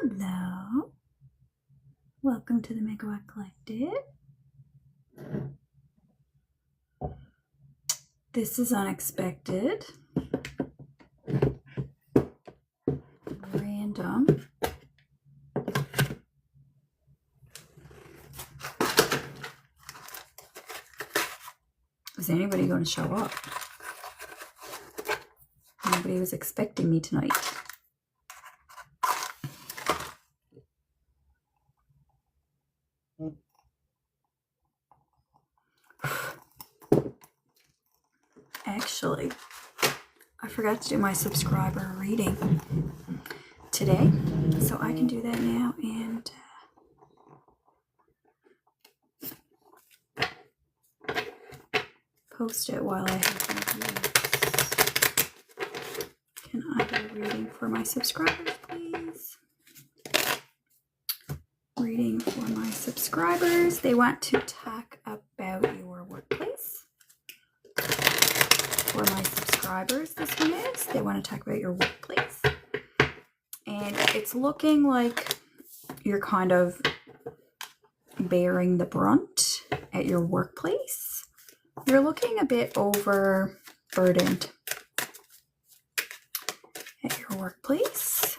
Hello. Welcome to the Megawatt Collective. This is unexpected. Random. Is anybody going to show up? Nobody was expecting me tonight. Actually, I forgot to do my subscriber reading today, so I can do that now and post it while I have my views. Can I do a reading for my subscribers, please? Reading for my subscribers. They want to talk about your workplace. For my subscribers, this one is. They want to talk about your workplace. And it's looking like you're kind of bearing the brunt at your workplace. You're looking a bit overburdened at your workplace.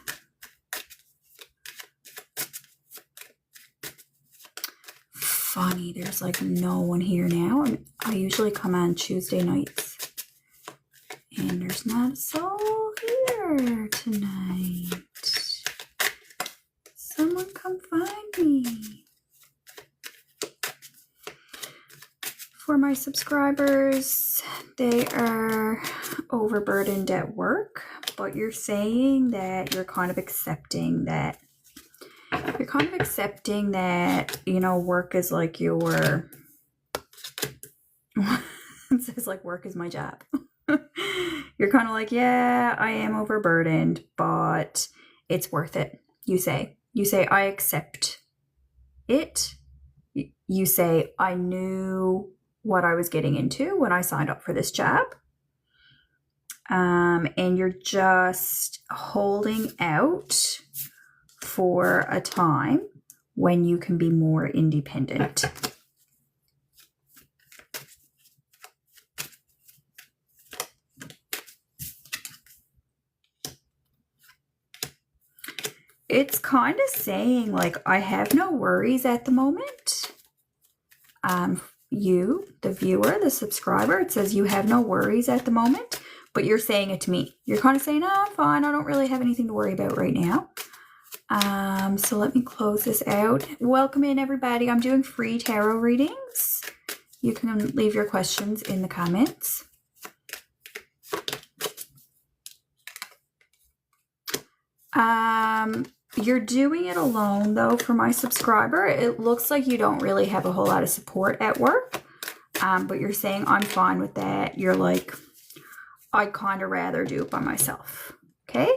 Funny, there's like no one here now. I usually come on Tuesday nights. And there's not a soul here tonight. Someone come find me. For my subscribers, they are overburdened at work, but you're saying that you're kind of accepting that. You know, work is like your, it says like work is my job. You're kind of like, yeah, I am overburdened, but it's worth it. You say, I accept it. You say, I knew what I was getting into when I signed up for this job. And you're just holding out for a time when you can be more independent. It's kind of saying like, I have no worries at the moment. You, the viewer, the subscriber, it says you have no worries at the moment, but you're saying it to me. You're kind of saying, no, I'm fine. I don't really have anything to worry about right now. So let me close this out. Welcome in, everybody. I'm doing free tarot readings. You can leave your questions in the comments. You're doing it alone, though, for my subscriber. It looks like you don't really have a whole lot of support at work, but you're saying, I'm fine with that. You're like, I'd kind of rather do it by myself. Okay,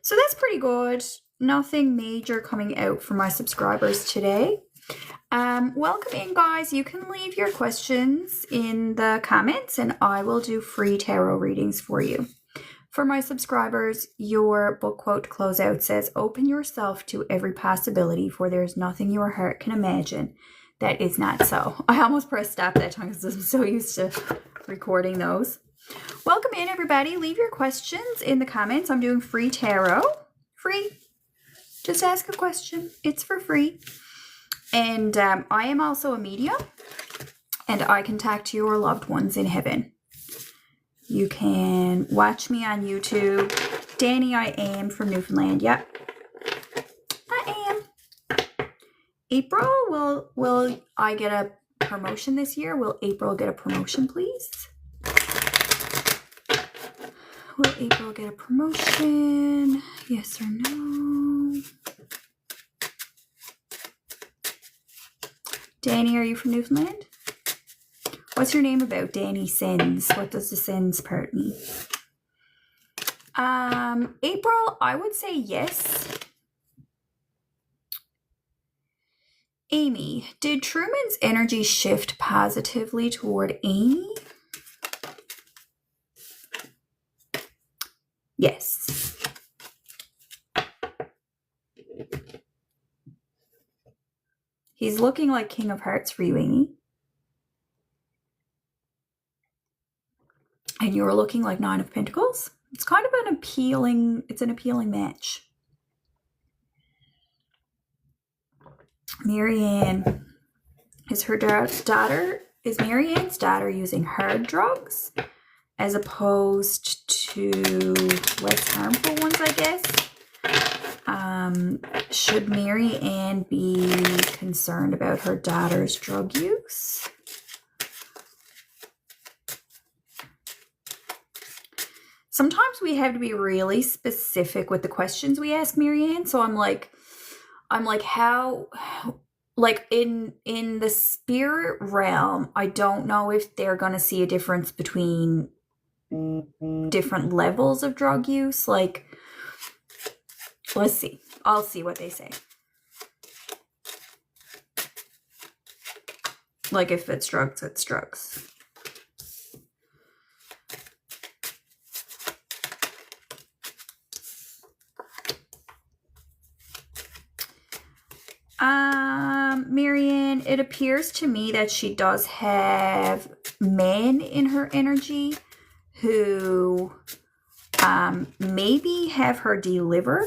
so that's pretty good. Nothing major coming out for my subscribers today. Welcome in, guys. You can leave your questions in the comments, and I will do free tarot readings for you. For my subscribers, your book quote closeout says, open yourself to every possibility, for there is nothing your heart can imagine that is not so. I almost pressed stop that time because I'm so used to recording those. Welcome in, everybody. Leave your questions in the comments. I'm doing free tarot. Free. Just ask a question. It's for free. And I am also a medium, and I can talk to your loved ones in heaven. You can watch me on YouTube. Danny, I am from Newfoundland. Yep, I am. April, will I get a promotion this year? Will April get a promotion, please? Will April get a promotion? Yes or no? Danny, are you from Newfoundland? What's your name about? Danny Sins. What does the Sins part mean? April, I would say yes. Amy, did Truman's energy shift positively toward Amy? Yes. He's looking like King of Hearts for you, Amy. And you're looking like Nine of Pentacles. It's kind of an appealing match. Marianne, is Marianne's daughter using hard drugs as opposed to less harmful ones, I guess? Should Marianne be concerned about her daughter's drug use? Sometimes we have to be really specific with the questions we ask Marianne. So I'm like, how, like in the spirit realm, I don't know if they're going to see a difference between different levels of drug use. Like, let's see. I'll see what they say. Like if it's drugs, it's drugs. Marianne, it appears to me that she does have men in her energy who maybe have her deliver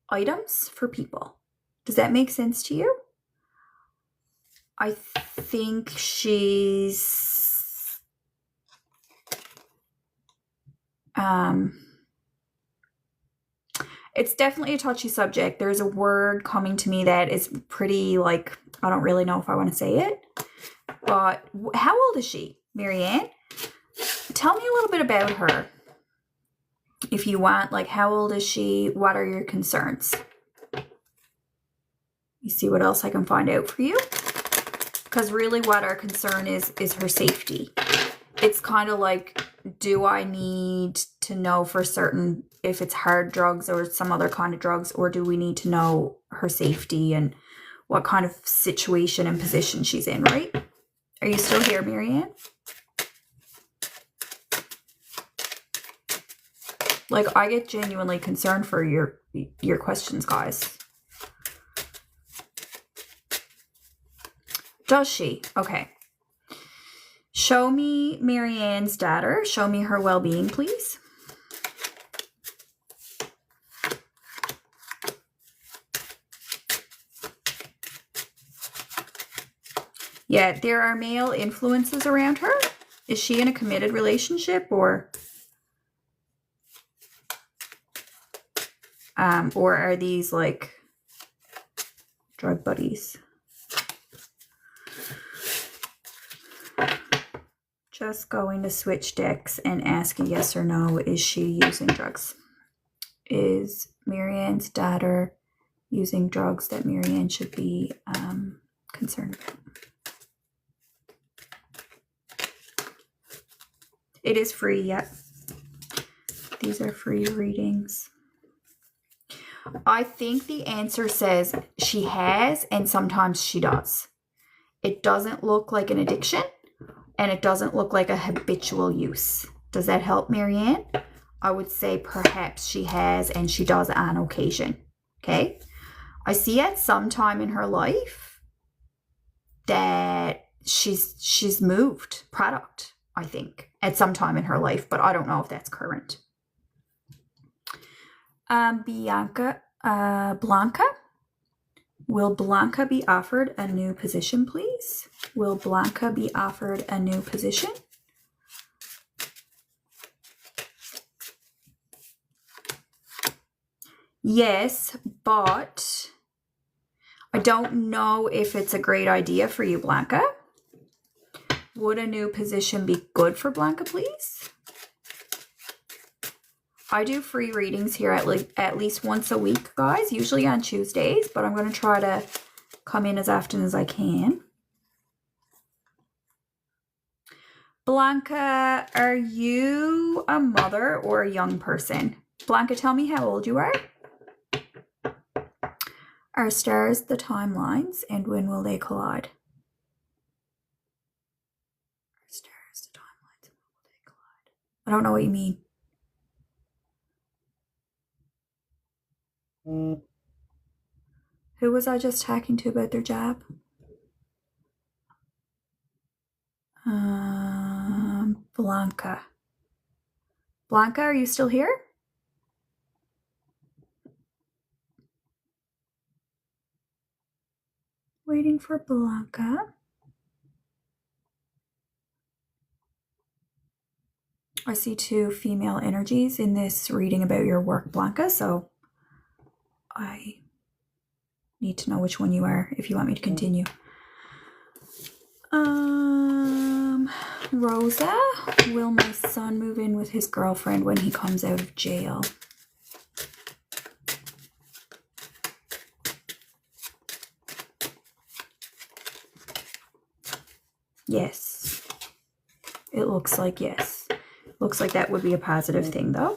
items for people. Does that make sense to you? I think she's it's definitely a touchy subject. There's a word coming to me that is pretty, like, I don't really know if I want to say it. But how old is she, Marianne? Tell me a little bit about her. If you want, like, how old is she? What are your concerns? You see what else I can find out for you? Because really what our concern is her safety. It's kind of like, do I need to know for certain if it's hard drugs or some other kind of drugs, or do we need to know her safety and what kind of situation and position she's in, right? Are you still here, Marianne? Like, I get genuinely concerned for your questions, guys. Does she? Okay. Show me Marianne's daughter. Show me her well-being, please. Yeah, there are male influences around her. Is she in a committed relationship or are these like drug buddies? Just going to switch decks and ask a yes or no. Is she using drugs? Is Marianne's daughter using drugs that Marianne should be concerned about? It is free, yet. These are free readings. I think the answer says she has, and sometimes she does. It doesn't look like an addiction, and it doesn't look like a habitual use. Does that help, Marianne? I would say perhaps she has, and she does on occasion. Okay? I see at some time in her life that she's moved product, I think, at some time in her life, but I don't know if that's current. Blanca, will Blanca be offered a new position, please? Will Blanca be offered a new position? Yes, but I don't know if it's a great idea for you, Blanca. Would a new position be good for Blanca, please? I do free readings here at least once a week, guys, usually on Tuesdays, but I'm going to try to come in as often as I can. Blanca, are you a mother or a young person? Blanca, tell me how old you are. Are stars the timelines, and when will they collide? Are stars the timelines, and when will they collide? I don't know what you mean. Who was I just talking to about their job? Blanca. Blanca, are you still here? Waiting for Blanca. I see 2 female energies in this reading about your work, Blanca, so I need to know which one you are if you want me to continue. Rosa, will my son move in with his girlfriend when he comes out of jail? Yes. It looks like yes. Looks like that would be a positive thing, though.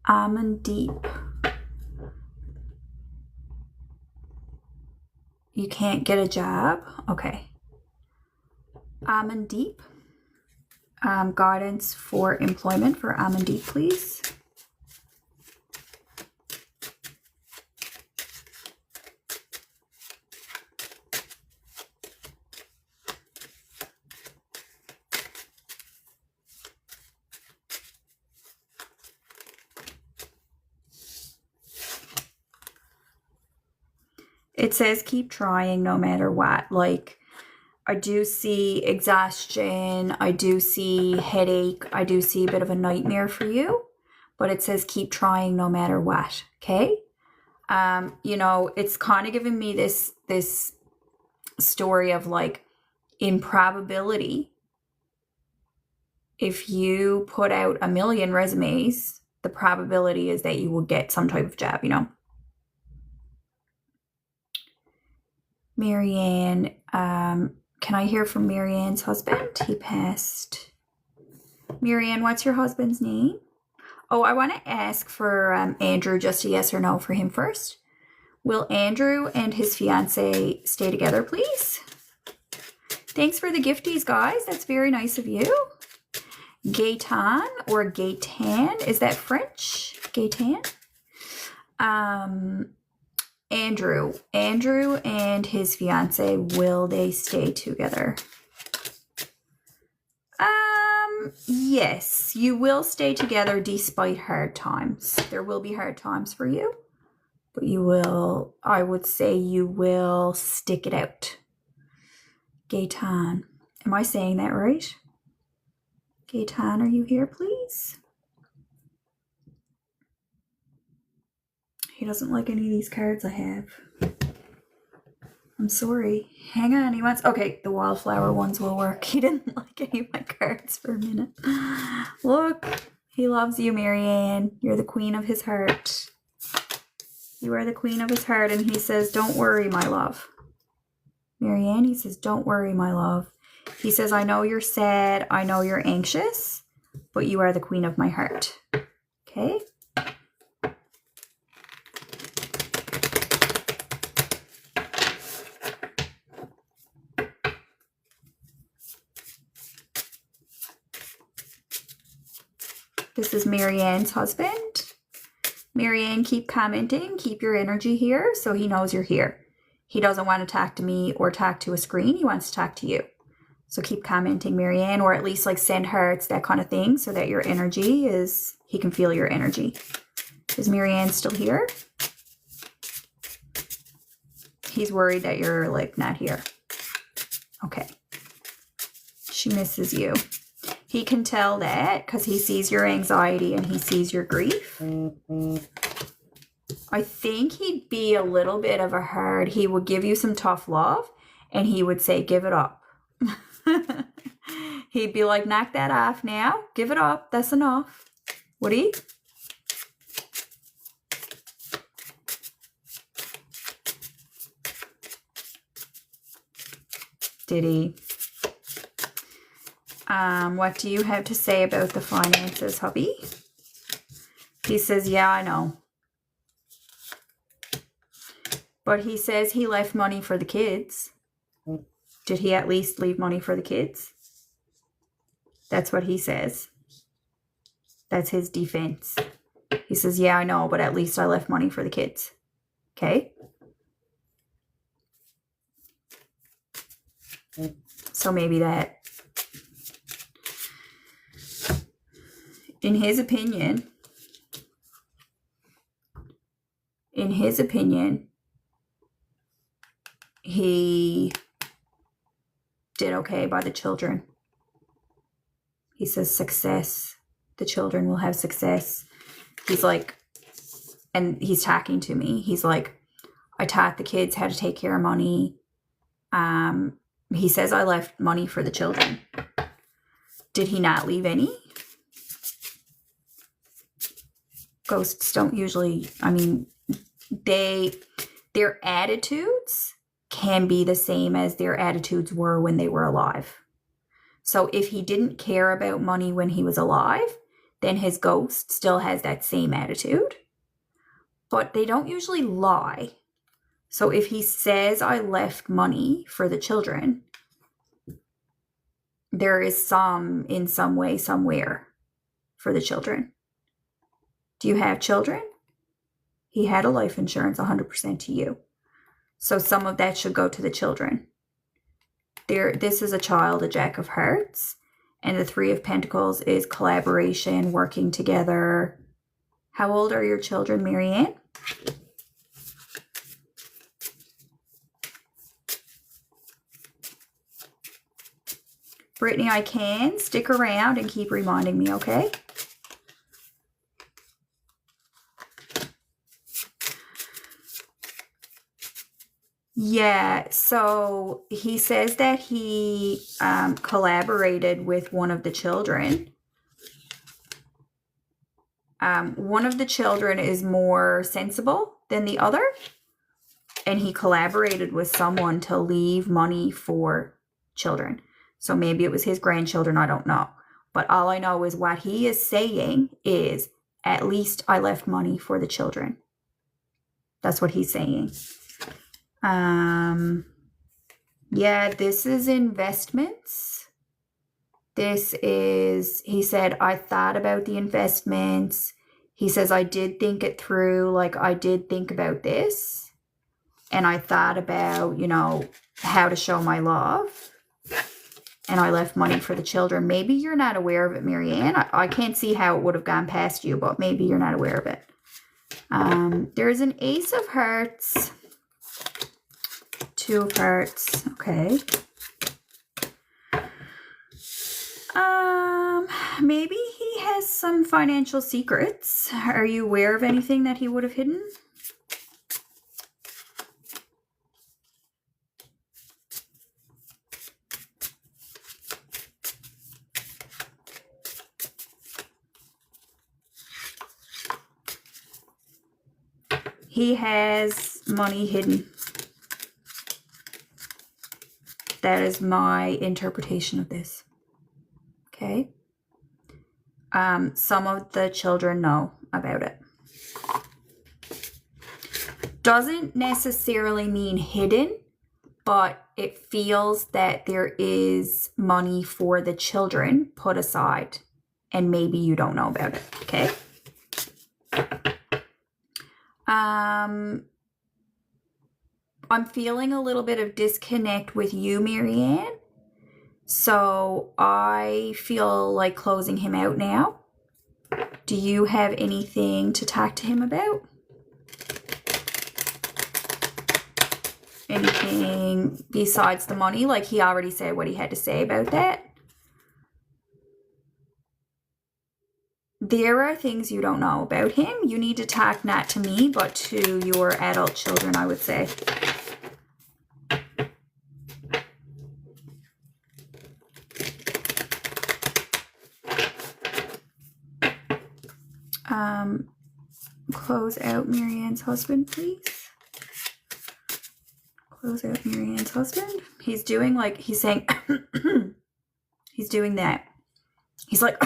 Amandeep. You can't get a job? Okay. Amandeep. Guidance for employment for Amandeep, please. It says keep trying no matter what. Like, I do see exhaustion. I do see headache. I do see a bit of a nightmare for you. But it says keep trying no matter what. Okay? You know, it's kind of giving me this story of like improbability. If you put out 1,000,000 resumes, the probability is that you will get some type of job, you know? Marianne, can I hear from Marianne's husband? He passed. Marianne, what's your husband's name? Oh, I want to ask for Andrew, just a yes or no for him first. Will Andrew and his fiance stay together, please? Thanks for the gifties, guys. That's very nice of you. Gaetan or Gaetan, is that French? Gaetan? Andrew and his fiance, will they stay together? Yes, you will stay together despite hard times. There will be hard times for you, but you will, I would say you will stick it out. Gaetan, am I saying that right? Gaetan, are you here, please? He doesn't like any of these cards I have. I'm sorry. Hang on, he wants... Okay, the wildflower ones will work. He didn't like any of my cards for a minute. Look, he loves you, Marianne. You're the queen of his heart. You are the queen of his heart, and he says, don't worry, my love. Marianne, he says, don't worry, my love. He says, I know you're sad. I know you're anxious, but you are the queen of my heart. Okay? This is Marianne's husband. Marianne, keep commenting. Keep your energy here so he knows you're here. He doesn't want to talk to me or talk to a screen. He wants to talk to you. So keep commenting, Marianne, or at least like send hearts, that kind of thing, so that your energy is, he can feel your energy. Is Marianne still here? He's worried that you're like not here. Okay. She misses you. He can tell that because he sees your anxiety and he sees your grief. I think he'd be a little bit of a hard, he would give you some tough love and he would say, give it up. He'd be like, knock that off now. Give it up. That's enough. Would he? Did he? What do you have to say about the finances, hubby? He says, yeah, I know. But he says he left money for the kids. Did he at least leave money for the kids? That's what he says. That's his defense. He says, yeah, I know, but at least I left money for the kids. Okay? So maybe that, in his opinion, he did okay by the children. He says success. The children will have success. He's like, and he's talking to me. He's like, I taught the kids how to take care of money. He says I left money for the children. Did he not leave any? Ghosts don't usually, I mean, their attitudes can be the same as their attitudes were when they were alive. So if he didn't care about money when he was alive, then his ghost still has that same attitude. But they don't usually lie. So if he says I left money for the children, there is some, in some way, somewhere for the children. Do you have children? He had a life insurance 100% to you. So some of that should go to the children. This is a child, a Jack of Hearts. And the Three of Pentacles is collaboration, working together. How old are your children, Marianne? Brittany, I can. Stick around and keep reminding me, okay? Yeah, so he says that he collaborated with one of the children. One of the children is more sensible than the other, and he collaborated with someone to leave money for children. So maybe it was his grandchildren, I don't know. But all I know is what he is saying is, at least I left money for the children. That's what he's saying. Yeah, this is investments. This is, he said, I thought about the investments. He says, I did think it through. Like, I did think about this. And I thought about, you know, how to show my love. And I left money for the children. Maybe you're not aware of it, Marianne. I can't see how it would have gone past you, but maybe you're not aware of it. There's an Ace of Hearts. Two of Hearts. Okay. Maybe he has some financial secrets. Are you aware of anything that he would have hidden? He has money hidden. That is my interpretation of this. Okay. Some of the children know about it. Doesn't necessarily mean hidden, but it feels that there is money for the children put aside, and maybe you don't know about it. Okay. I'm feeling a little bit of disconnect with you, Marianne. So I feel like closing him out now. Do you have anything to talk to him about? Anything besides the money? Like, he already said what he had to say about that. There are things you don't know about him. You need to talk not to me, but to your adult children, I would say. Close out Marianne's husband, please. Close out Marianne's husband. He's doing like, he's saying, he's doing that. He's like,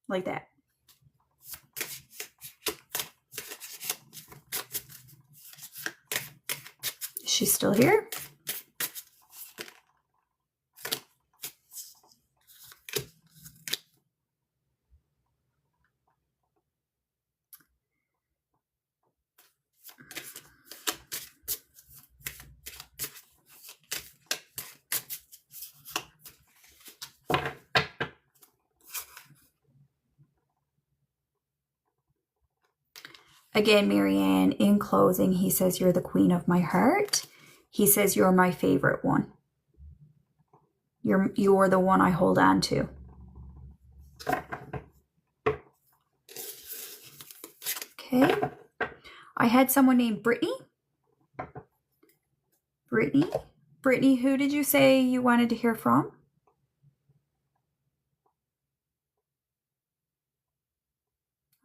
like that. Is she still here? Again, Marianne, in closing, he says, you're the queen of my heart. He says, you're my favorite one. You're the one I hold on to. Okay. I had someone named Brittany. Brittany, who did you say you wanted to hear from?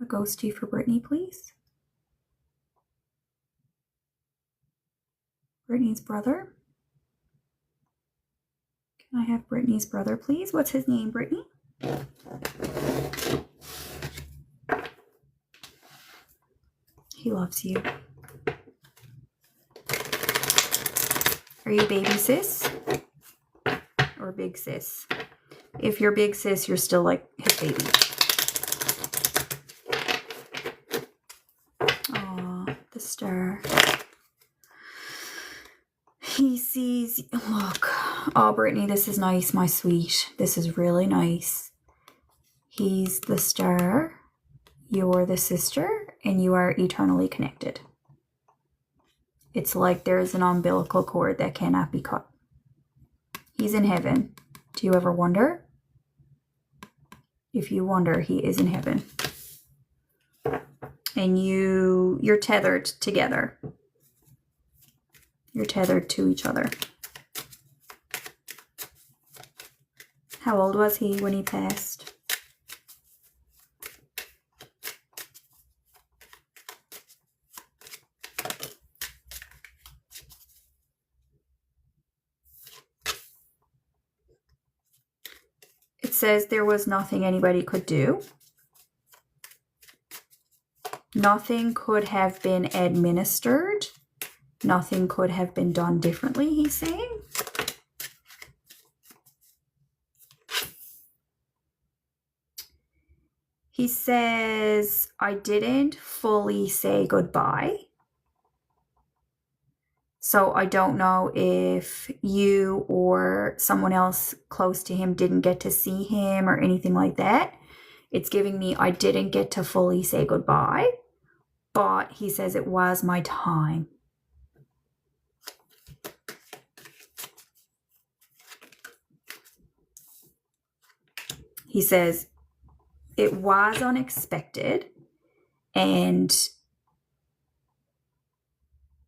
A ghostie for Brittany, please. Brittany's brother. Can I have Brittany's brother, please? What's his name, Brittany? He loves you. Are you baby sis or big sis? If you're big sis, you're still like his baby. Aw, the star. He sees, look. Oh, Brittany, this is nice, my sweet. This is really nice. He's the star. You're the sister, and you are eternally connected. It's like there's an umbilical cord that cannot be cut. He's in heaven. Do you ever wonder? If you wonder, he is in heaven. And you're tethered together. You're tethered to each other. How old was he when he passed? It says there was nothing anybody could do. Nothing could have been administered. Nothing could have been done differently, he's saying. He says, I didn't fully say goodbye. So I don't know if you or someone else close to him didn't get to see him or anything like that. It's giving me I didn't get to fully say goodbye, but he says it was my time. He says it was unexpected and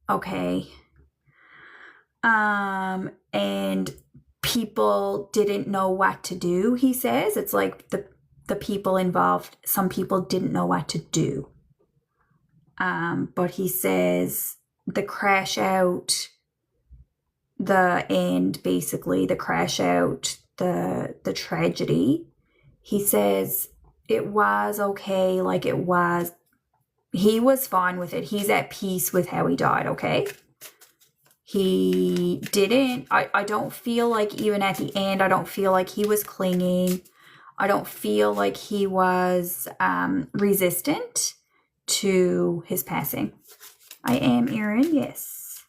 okay. And people didn't know what to do, he says. It's like the people involved, some people didn't know what to do. But he says the crash out, the end, basically, the crash out, the tragedy, he says it was okay, like it was, he was fine with it. He's at peace with how he died, okay? He didn't, I don't feel like even at the end, I don't feel like he was clinging. I don't feel like he was resistant to his passing. I am Erin, yes.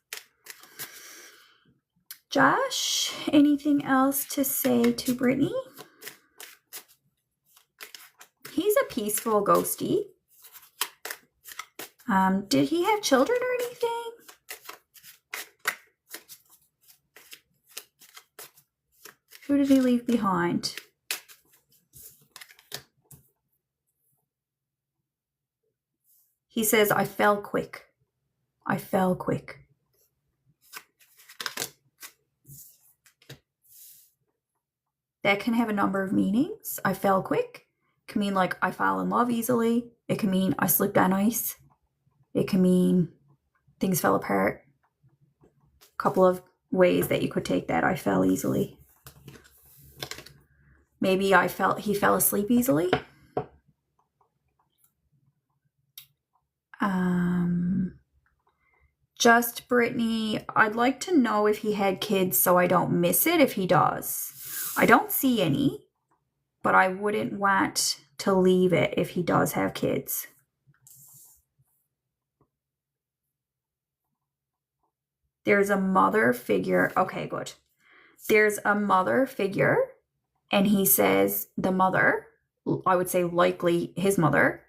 Josh, anything else to say to Brittany? He's a peaceful ghostie. Did he have children or anything? Who did he leave behind? He says, I fell quick. I fell quick. That can have a number of meanings. I fell quick. It can mean like I fall in love easily. It can mean I slipped on ice. It can mean things fell apart. A couple of ways that you could take that. I fell easily. Maybe he fell asleep easily. Just Brittany, I'd like to know if he had kids so I don't miss it if he does. I don't see any, but I wouldn't want to leave it if he does have kids. There's a mother figure. Okay, good. There's a mother figure, and he says the mother, I would say likely his mother,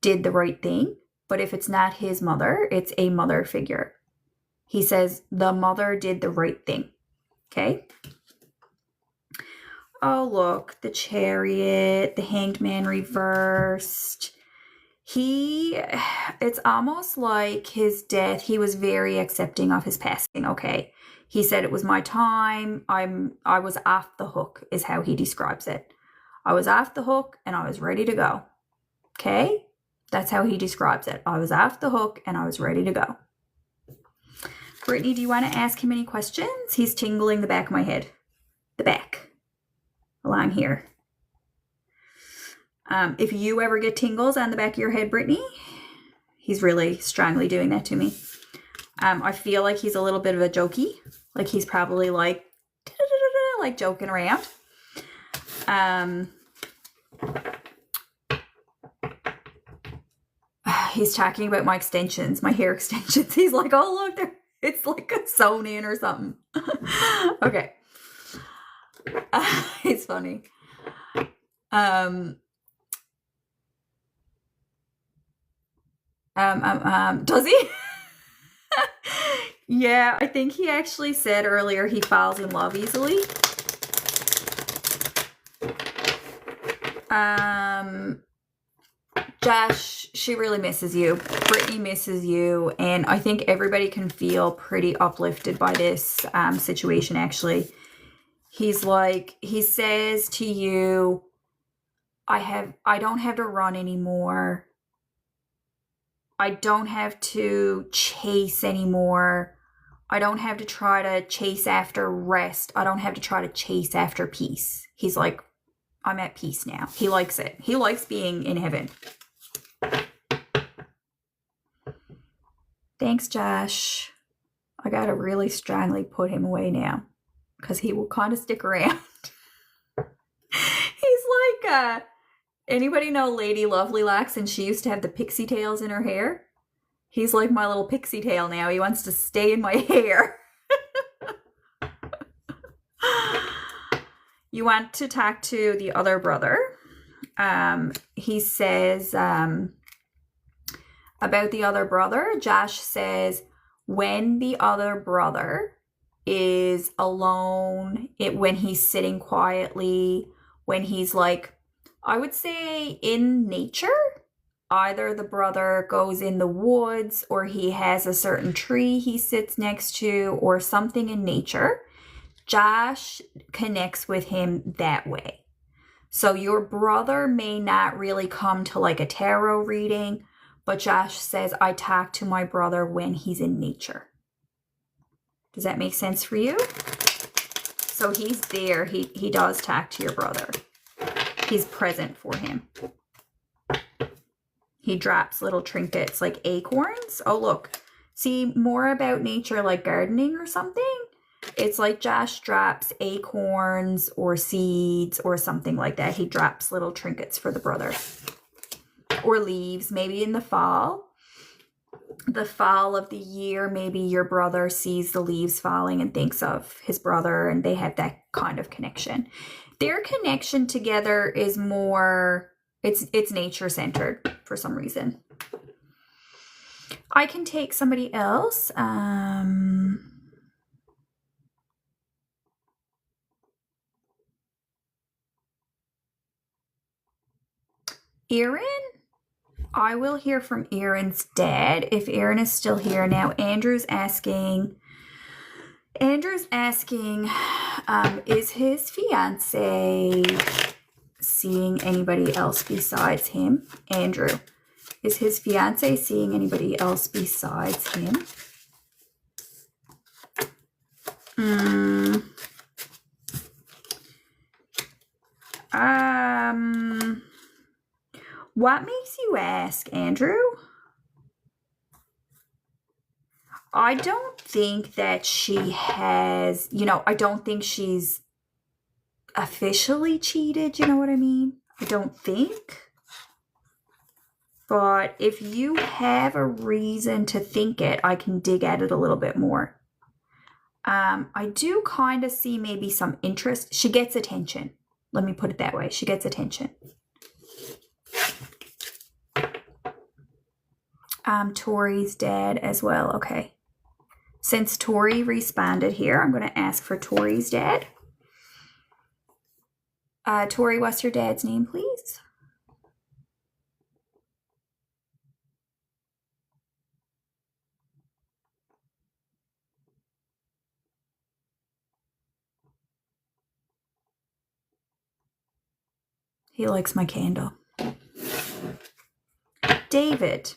did the right thing. but if it's not his mother, it's a mother figure. He says the mother did the right thing. Okay. Oh, look, the Chariot, the Hanged Man reversed. It's almost like his death, he was very accepting of his passing, okay? He said it was my time. I was off the hook, is how he describes it. I was off the hook and I was ready to go. Okay? That's how he describes it. I was off the hook and I was ready to go. Brittany, do you want to ask him any questions? He's tingling the back of my head. The back. Along here. If you ever get tingles on the back of your head, Brittany, he's really strongly doing that to me. I feel like he's a little bit of a jokey. Like he's probably like joking around. He's talking about my extensions, my hair extensions. He's like, oh, look, it's like sewn in or something. Okay. It's funny. Does he? Yeah, I think he actually said earlier he falls in love easily. Josh, she really misses you. Brittany misses you. And I think everybody can feel pretty uplifted by this situation, actually. He's like, he says to you, I don't have to run anymore. I don't have to chase anymore. I don't have to try to chase after rest. I don't have to try to chase after peace. He's like, I'm at peace now. He likes it. He likes being in heaven. Thanks, Josh. I got to really strongly put him away now because he will kind of stick around. He's like, anybody know Lady Lovely Locks, and she used to have the pixie tails in her hair? He's like my little pixie tail now. He wants to stay in my hair. You want to talk to the other brother. He says about the other brother. Josh says when the other brother is alone, when he's sitting quietly, when he's like, I would say in nature, either the brother goes in the woods or he has a certain tree he sits next to or something in nature. Josh connects with him that way. So your brother may not really come to like a tarot reading, but Josh says, I talk to my brother when he's in nature. Does that make sense for you? So he's there. He does talk to your brother. He's present for him. He drops little trinkets like acorns. Oh, look. See, more about nature like gardening or something. It's like Josh drops acorns or seeds or something like that. He drops little trinkets for the brother. Or leaves, maybe in the fall. The fall of the year, maybe your brother sees the leaves falling and thinks of his brother, and they have that kind of connection. Their connection together is more, it's nature-centered for some reason. I can take somebody else. Aaron? I will hear from Aaron's dad if Aaron is still here. Now, Andrew's asking, is his fiance seeing anybody else besides him? Andrew, is his fiance seeing anybody else besides him? What makes you ask, Andrew? I don't think that she has, I don't think she's officially cheated, you know what I mean? I don't think. But if you have a reason to think it, I can dig at it a little bit more. I do kind of see maybe some interest. She gets attention. Let me put it that way. She gets attention. Tori's dad as well. Okay. Since Tori responded here, I'm going to ask for Tori's dad. Tori, what's your dad's name, please? He likes my candle. David.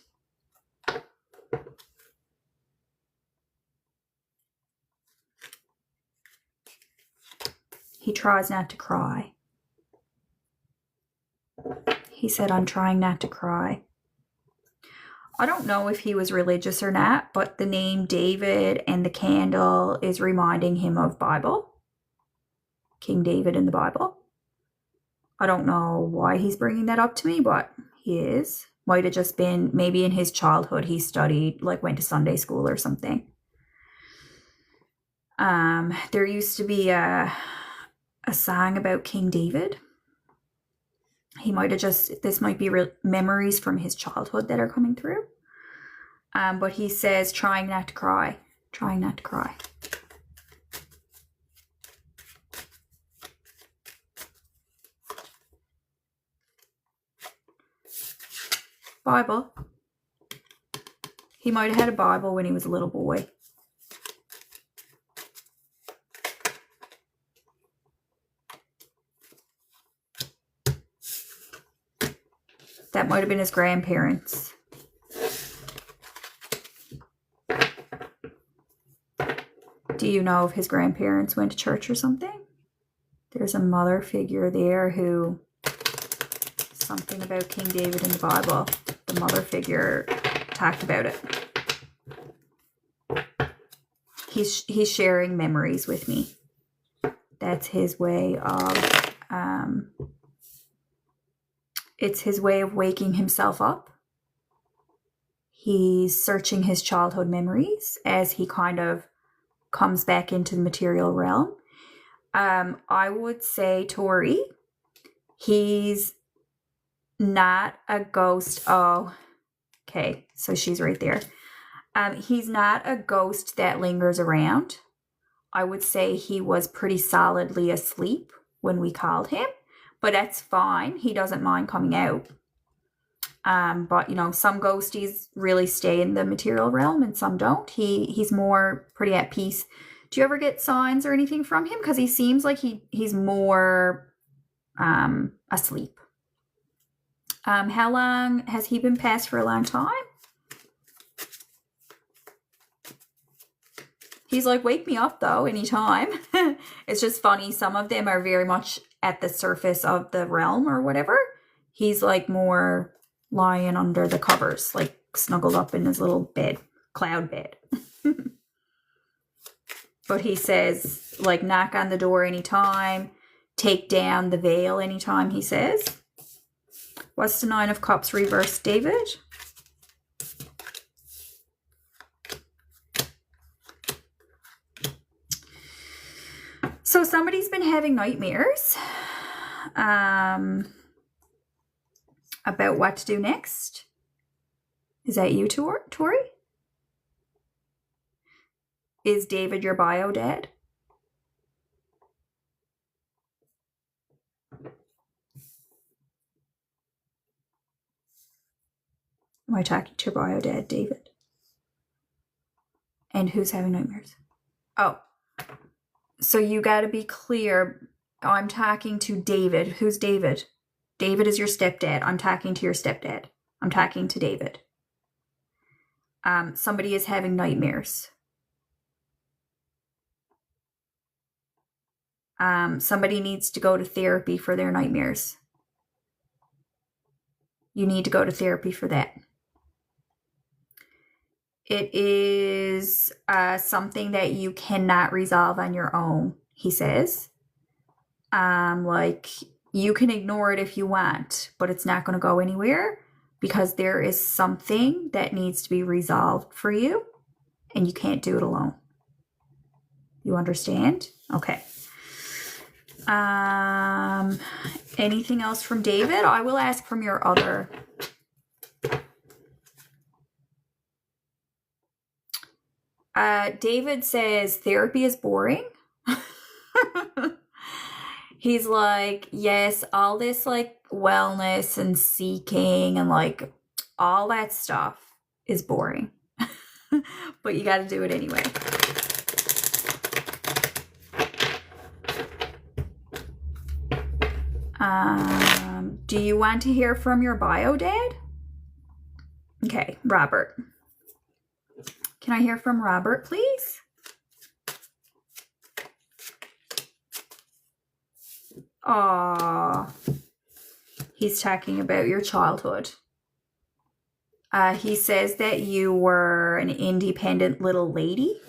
He tries not to cry. He said, I'm trying not to cry. I don't know if he was religious or not, but the name David and the candle is reminding him of Bible. King David in the Bible. I don't know why he's bringing that up to me, but he is. Might have just been maybe in his childhood he studied, like went to Sunday school or something. There used to be a song about King David. He might have just, this might be memories from his childhood that are coming through. But he says, trying not to cry. Trying not to cry. Bible. He might have had a Bible when he was a little boy. That might have been his grandparents. Do you know if his grandparents went to church or something? There's a mother figure there who, something about King David in the Bible. The mother figure talked about it. He's sharing memories with me. That's his way of, it's his way of waking himself up. He's searching his childhood memories as he kind of comes back into the material realm. I would say, Tori, he's not a ghost. Oh, okay. So she's right there. He's not a ghost that lingers around. I would say he was pretty solidly asleep when we called him, but that's fine. He doesn't mind coming out. But, you know, some ghosties really stay in the material realm and some don't. He's more pretty at peace. Do you ever get signs or anything from him? Because he seems like he's more asleep. How long has he been passed for? A long time? He's like, wake me up though, anytime. It's just funny. Some of them are very much at the surface of the realm or whatever. He's like more lying under the covers, like snuggled up in his little bed, cloud bed. But he says, like, knock on the door anytime, take down the veil anytime, he says. What's the Nine of Cups reversed, David? So somebody's been having nightmares about what to do next. Is that you, Tori? Is David your bio dad? Am I talking to your bio dad, David? And who's having nightmares? Oh, so you got to be clear. I'm talking to David. Who's David? David is your stepdad. I'm talking to your stepdad. I'm talking to David. Somebody is having nightmares. Somebody needs to go to therapy for their nightmares. You need to go to therapy for that. It is something that you cannot resolve on your own, he says. Like, you can ignore it if you want, but it's not going to go anywhere because there is something that needs to be resolved for you, and you can't do it alone. You understand? Okay. Anything else from David? I will ask from your other David says therapy is boring. He's like, yes, all this like wellness and seeking and like all that stuff is boring. But you got to do it anyway. Do you want to hear from your bio dad? Okay, Robert. Can I hear from Robert, please? Aww. He's talking about your childhood. He says that you were an independent little lady.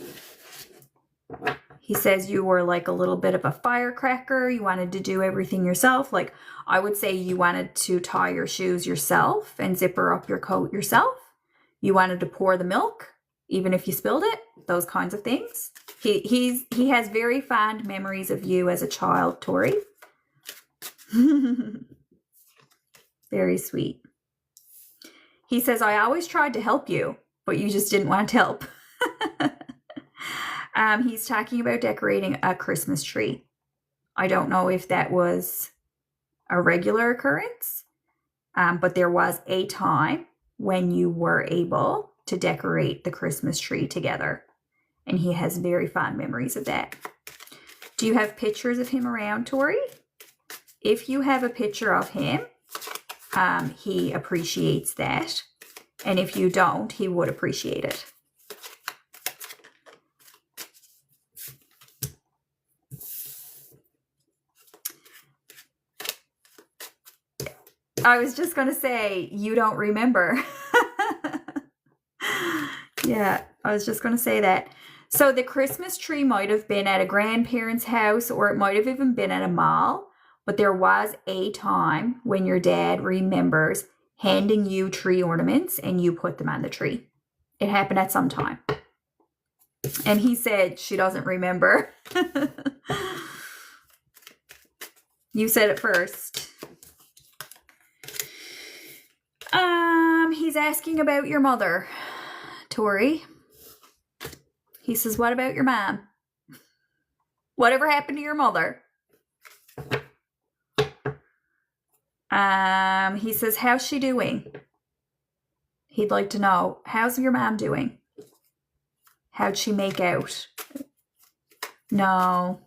He says you were like a little bit of a firecracker. You wanted to do everything yourself. Like, I would say you wanted to tie your shoes yourself and zipper up your coat yourself. You wanted to pour the milk, even if you spilled it. Those kinds of things. He has very fond memories of you as a child, Tori. Very sweet. He says, I always tried to help you, but you just didn't want to help. He's talking about decorating a Christmas tree. I don't know if that was a regular occurrence, but there was a time when you were able to decorate the Christmas tree together. And he has very fond memories of that. Do you have pictures of him around, Tori? If you have a picture of him, he appreciates that. And if you don't, he would appreciate it. I was just going to say, you don't remember. Yeah, I was just going to say that. So the Christmas tree might have been at a grandparent's house, or it might have even been at a mall. But there was a time when your dad remembers handing you tree ornaments and you put them on the tree. It happened at some time. And he said she doesn't remember. You said it first. He's asking about your mother, Tori. He says, what about your mom? Whatever happened to your mother? He says, how's she doing? He'd like to know, how's your mom doing? How'd she make out? No.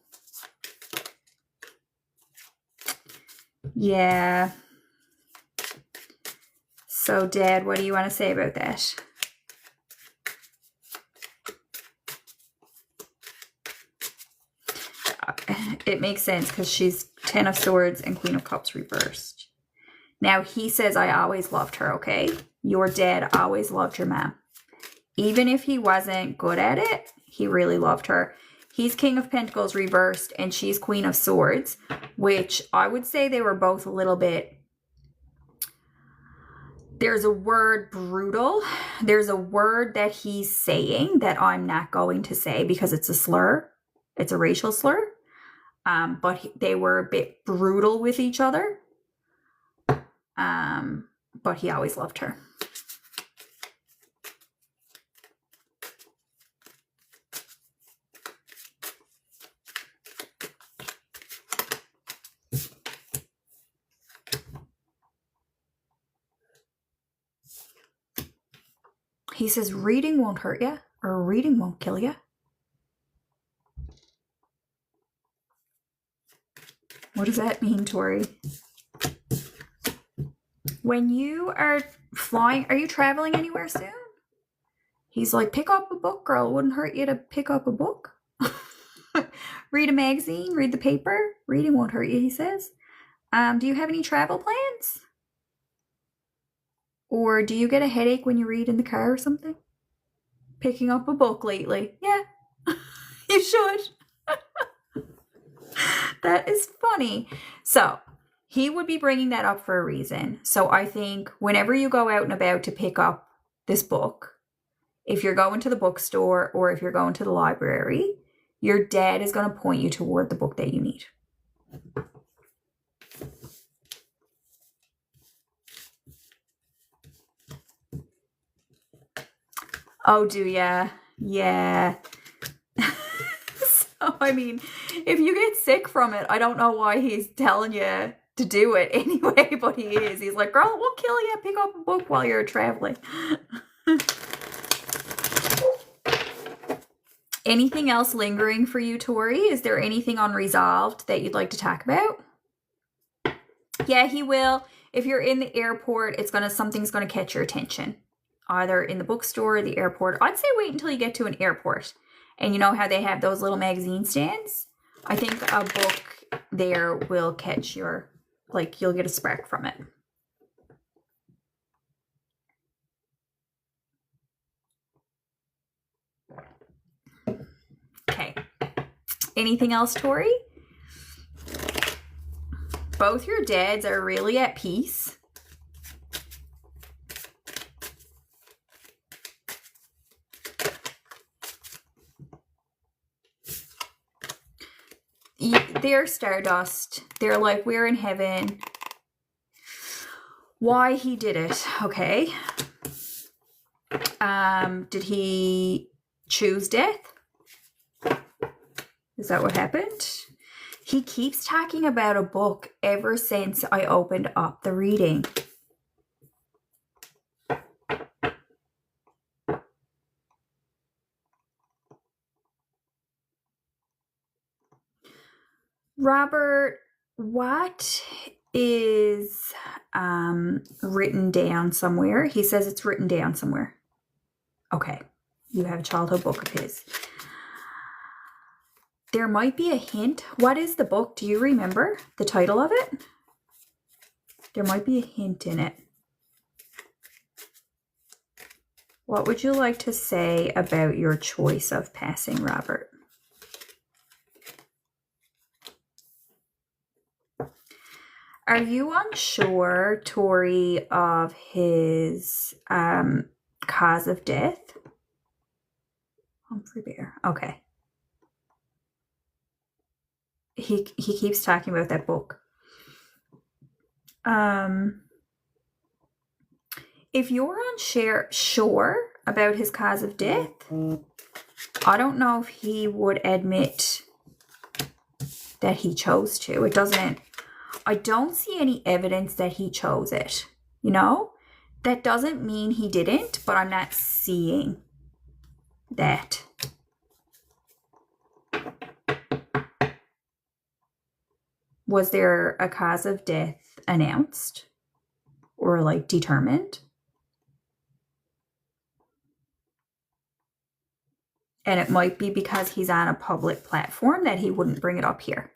Yeah. So, Dad, what do you want to say about that? It makes sense because she's 10 of Swords and Queen of Cups reversed. Now, he says, I always loved her, okay? Your dad always loved your mom. Even if he wasn't good at it, he really loved her. He's King of Pentacles reversed and she's Queen of Swords, which I would say they were both a little bit... There's a word, brutal. There's a word that he's saying that I'm not going to say because it's a slur. It's a racial slur. But they were a bit brutal with each other. But he always loved her. He says reading won't hurt you, or reading won't kill you. What does that mean, Tori? When you are flying, are you traveling anywhere soon? He's like, pick up a book, girl. It wouldn't hurt you to pick up a book. Read a magazine, read the paper. Reading won't hurt you, he says. Do you have any travel plans? Or do you get a headache when you read in the car or something? Picking up a book lately. Yeah, you should. That is funny. So he would be bringing that up for a reason. So I think whenever you go out and about to pick up this book, if you're going to the bookstore or if you're going to the library, your dad is going to point you toward the book that you need. Oh, do ya? Yeah. So, I mean, if you get sick from it, I don't know why he's telling you to do it anyway, but he is. He's like, girl, we'll kill you. Pick up a book while you're traveling. Anything else lingering for you, Tori? Is there anything unresolved that you'd like to talk about? Yeah, he will. If you're in the airport, something's gonna catch your attention. Either in the bookstore or the airport. I'd say wait until you get to an airport. And you know how they have those little magazine stands? I think a book there will catch your, like, you'll get a spark from it. Okay. Anything else, Tori? Both your dads are really at peace. They're stardust. They're like, we're in heaven. Why he did it, okay? Did he choose death? Is that what happened? He keeps talking about a book ever since I opened up the reading. Robert, what is written down somewhere? He says it's written down somewhere. Okay, you have a childhood book of his. There might be a hint. What is the book? Do you remember the title of it? There might be a hint in it. What would you like to say about your choice of passing, Robert? Are you unsure, Tori, of his cause of death? Humphrey Bear. Okay. He keeps talking about that book. If you're unsure about his cause of death, I don't know if he would admit that he chose to. I don't see any evidence that he chose it, you know? That doesn't mean he didn't, but I'm not seeing that. Was there a cause of death announced or like determined? And it might be because he's on a public platform that he wouldn't bring it up here.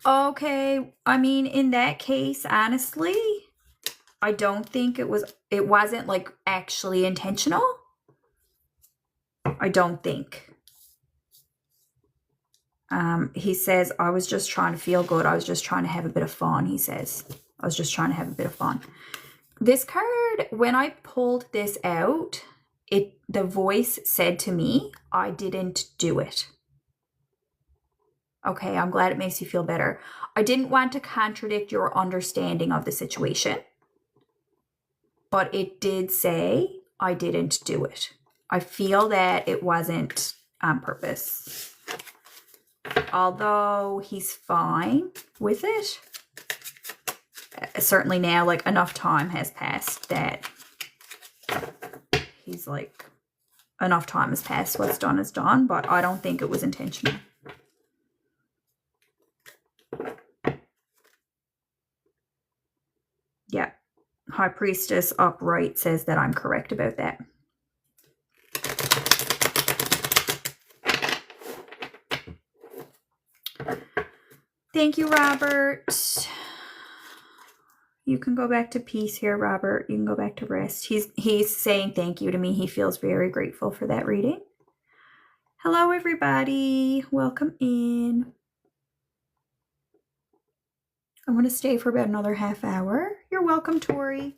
Okay, I mean, in that case, honestly, I don't think it wasn't like actually intentional. I don't think. He says, I was just trying to feel good. I was just trying to have a bit of fun, he says. I was just trying to have a bit of fun. This card, when I pulled this out, the voice said to me, I didn't do it. Okay, I'm glad it makes you feel better. I didn't want to contradict your understanding of the situation, but it did say I didn't do it. I feel that it wasn't on purpose. Although he's fine with it. Certainly now, like, enough time has passed that he's like, enough time has passed. What's done is done, but I don't think it was intentional. Yeah. High Priestess upright says that I'm correct about that. Thank you, Robert. You can go back to peace here, Robert. You can go back to rest. He's saying thank you to me. He feels very grateful for that reading. Hello, everybody. Welcome in. I'm going to stay for about another half hour. You're welcome, Tori.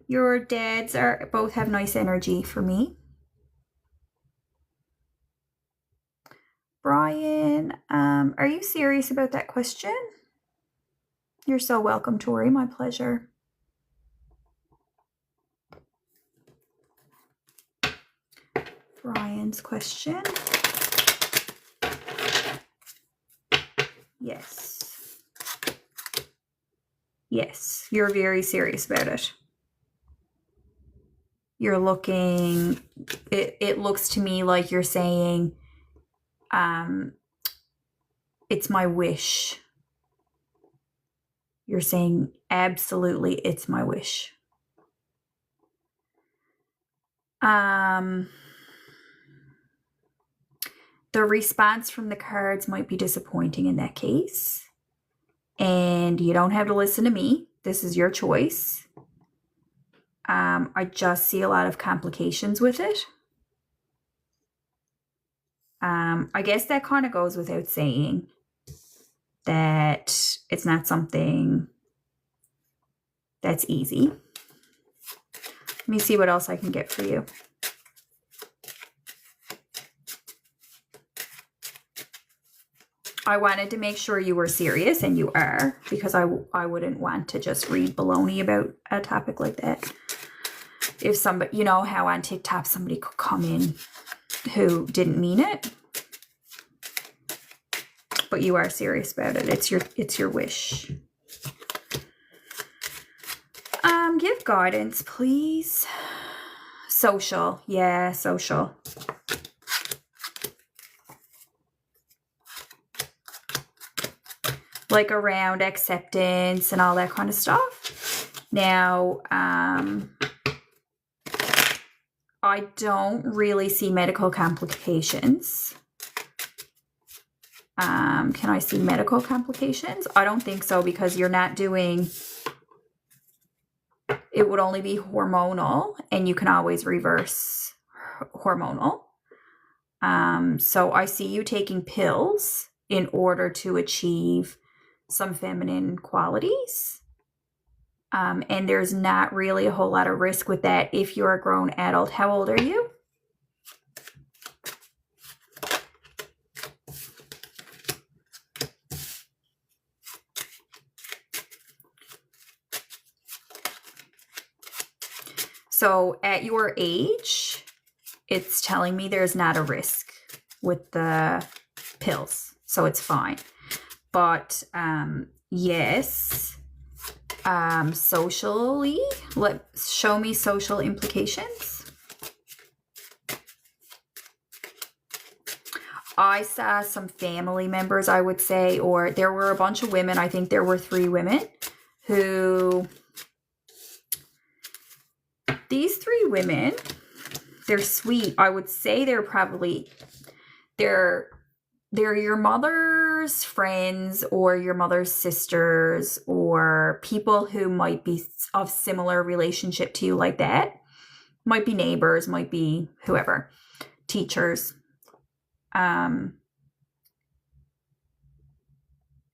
Your dads both have nice energy for me. Brian, are you serious about that question? You're so welcome, Tori. My pleasure. Brian's question. Yes. Yes, you're very serious about it. You're looking, it looks to me like you're saying, it's my wish. You're saying, absolutely, it's my wish. The response from the cards might be disappointing in that case. And you don't have to listen to me. This is your choice. I just see a lot of complications with it. I guess that kind of goes without saying that it's not something that's easy. Let me see what else I can get for you. I wanted to make sure you were serious, and you are, because I wouldn't want to just read baloney about a topic like that. If somebody, you know how on TikTok somebody could come in who didn't mean it, but you are serious about it. It's your wish. Give guidance, please. Social, yeah, social. Like around acceptance and all that kind of stuff. Now, I don't really see medical complications. Can I see medical complications? I don't think so, because you're not doing, it would only be hormonal, and you can always reverse hormonal. So I see you taking pills in order to achieve some feminine qualities. And there's not really a whole lot of risk with that if you're a grown adult. How old are you? So at your age, it's telling me there's not a risk with the pills, so it's fine. But yes, socially, show me social implications. I saw some family members, I would say, or there were a bunch of women. I think there were 3 women who, these 3 women, they're sweet. I would say they're probably, they're your mother's friends or your mother's sisters, or people who might be of similar relationship to you like that. Might be neighbors, might be whoever, teachers.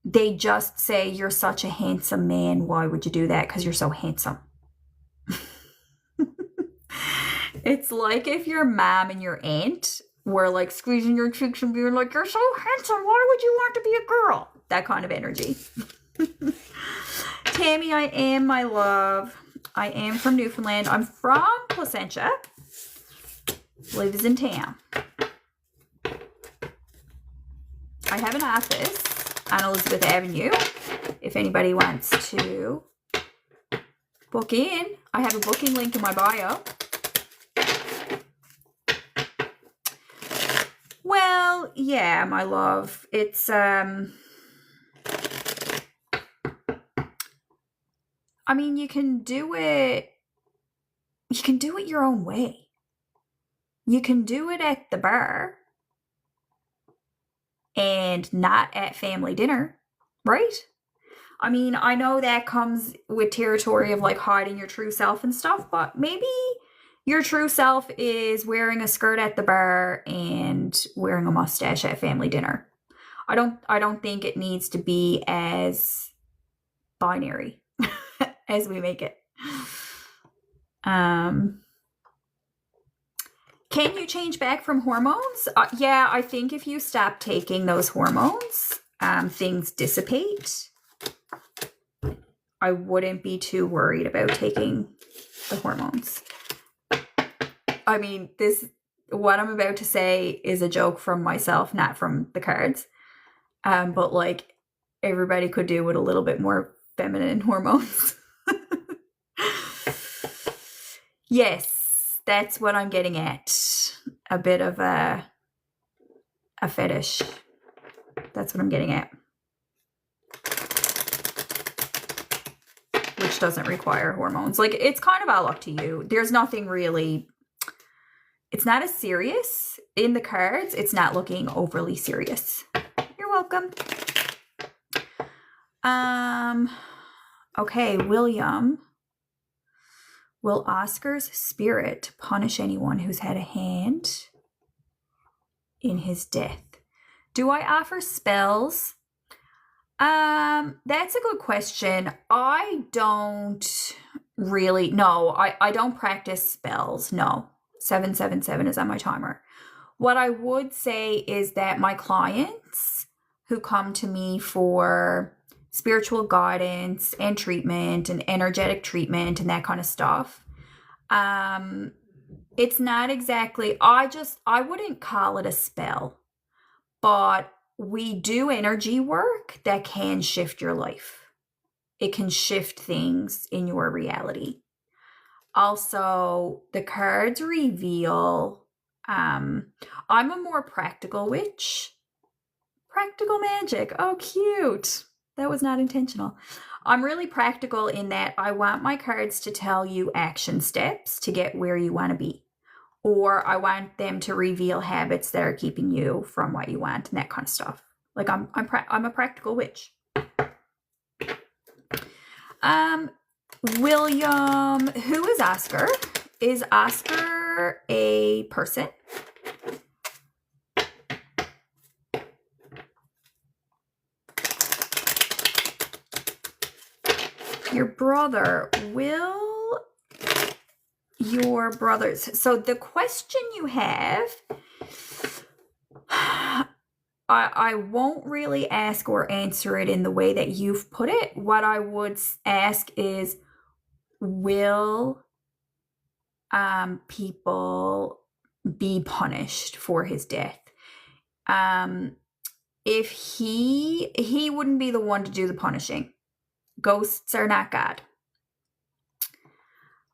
They just say, you're such a handsome man. Why would you do that? Because you're so handsome. It's like if your mom and your aunt were like squeezing your cheeks and being like, you're so handsome, why would you want to be a girl? That kind of energy. Tammy, I am, my love. I am from Newfoundland. I'm from Placentia. Lives in town. I have an office on Elizabeth Avenue if anybody wants to book in. I have a booking link in my bio. Well, yeah, my love. It's, I mean, you can do it your own way. You can do it at the bar and not at family dinner, right? I mean, I know that comes with territory of like hiding your true self and stuff, but maybe your true self is wearing a skirt at the bar and wearing a mustache at family dinner. I don't think it needs to be as binary as we make it. Can you change back from hormones? Yeah, I think if you stop taking those hormones, things dissipate. I wouldn't be too worried about taking the hormones. I mean, what I'm about to say is a joke from myself, not from the cards. But like, everybody could do with a little bit more feminine hormones. Yes, that's what I'm getting at. A bit of a fetish. That's what I'm getting at. Which doesn't require hormones. Like, it's kind of all up to you. There's nothing really... It's not as serious in the cards. It's not looking overly serious. You're welcome. Okay, William. Will Oscar's spirit punish anyone who's had a hand in his death? Do I offer spells? That's a good question. I don't really, no, I don't practice spells, no. 777 is on my timer. What I would say is that my clients who come to me for spiritual guidance and treatment and energetic treatment and that kind of stuff, it's not exactly, I wouldn't call it a spell, but we do energy work that can shift your life. It can shift things in your reality. Also, the cards reveal, I'm a more practical witch. Practical magic. Oh, cute. That was not intentional. I'm really practical in that I want my cards to tell you action steps to get where you want to be. Or I want them to reveal habits that are keeping you from what you want and that kind of stuff. Like, I'm a practical witch. William, who is Oscar? Is Oscar a person? Your brother, will your brothers... So the question you have, I won't really ask or answer it in the way that you've put it. What I would ask is, will people be punished for his death? If he wouldn't be the one to do the punishing. Ghosts are not God.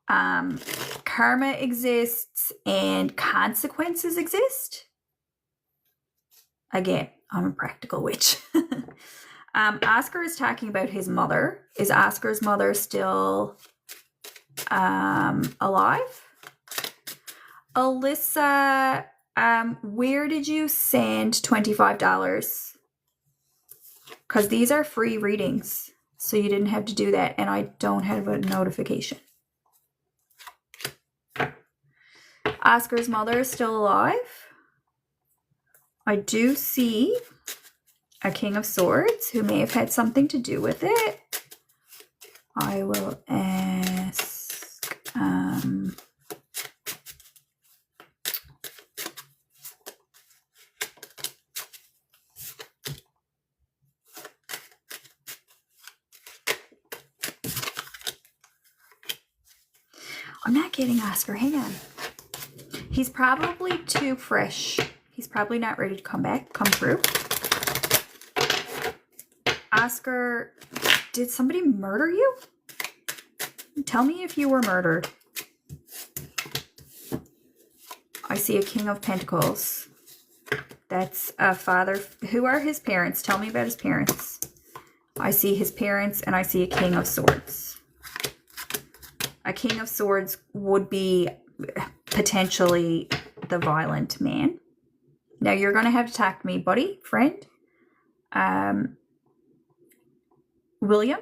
Karma exists and consequences exist. Again, I'm a practical witch. Oscar is talking about his mother. Is Oscar's mother still alive? Alyssa, where did you send $25? Because these are free readings. So you didn't have to do that. And I don't have a notification. Oscar's mother is still alive. I do see a King of Swords who may have had something to do with it. I will ask... I'm not getting Oscar. Hang on. He's probably too fresh. He's probably not ready to come through. Oscar, did somebody murder you? Tell me if you were murdered. I see a King of Pentacles. That's a father. Who are his parents? Tell me about his parents. I see his parents and I see a King of Swords. A King of Swords would be potentially the violent man. Now, you're going to have to talk to me, buddy, friend. William,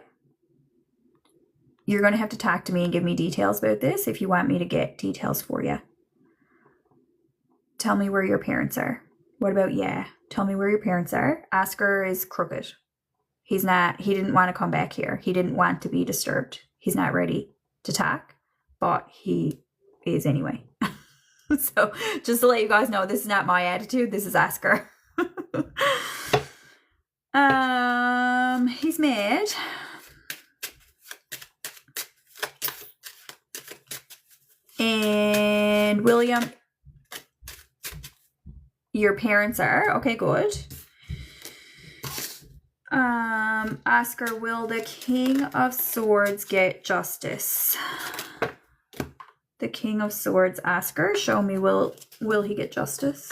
you're going to have to talk to me and give me details about this if you want me to get details for you. Tell me where your parents are. What about, yeah, tell me where your parents are. Oscar is crooked. He didn't want to come back here. He didn't want to be disturbed. He's not ready to talk, but he is anyway. So just to let you guys know, this is not my attitude. This is Oscar. He's mad. And William, your parents are. Okay, good. Oscar, will the King of Swords get justice? The King of Swords, Oscar, show me, will he get justice?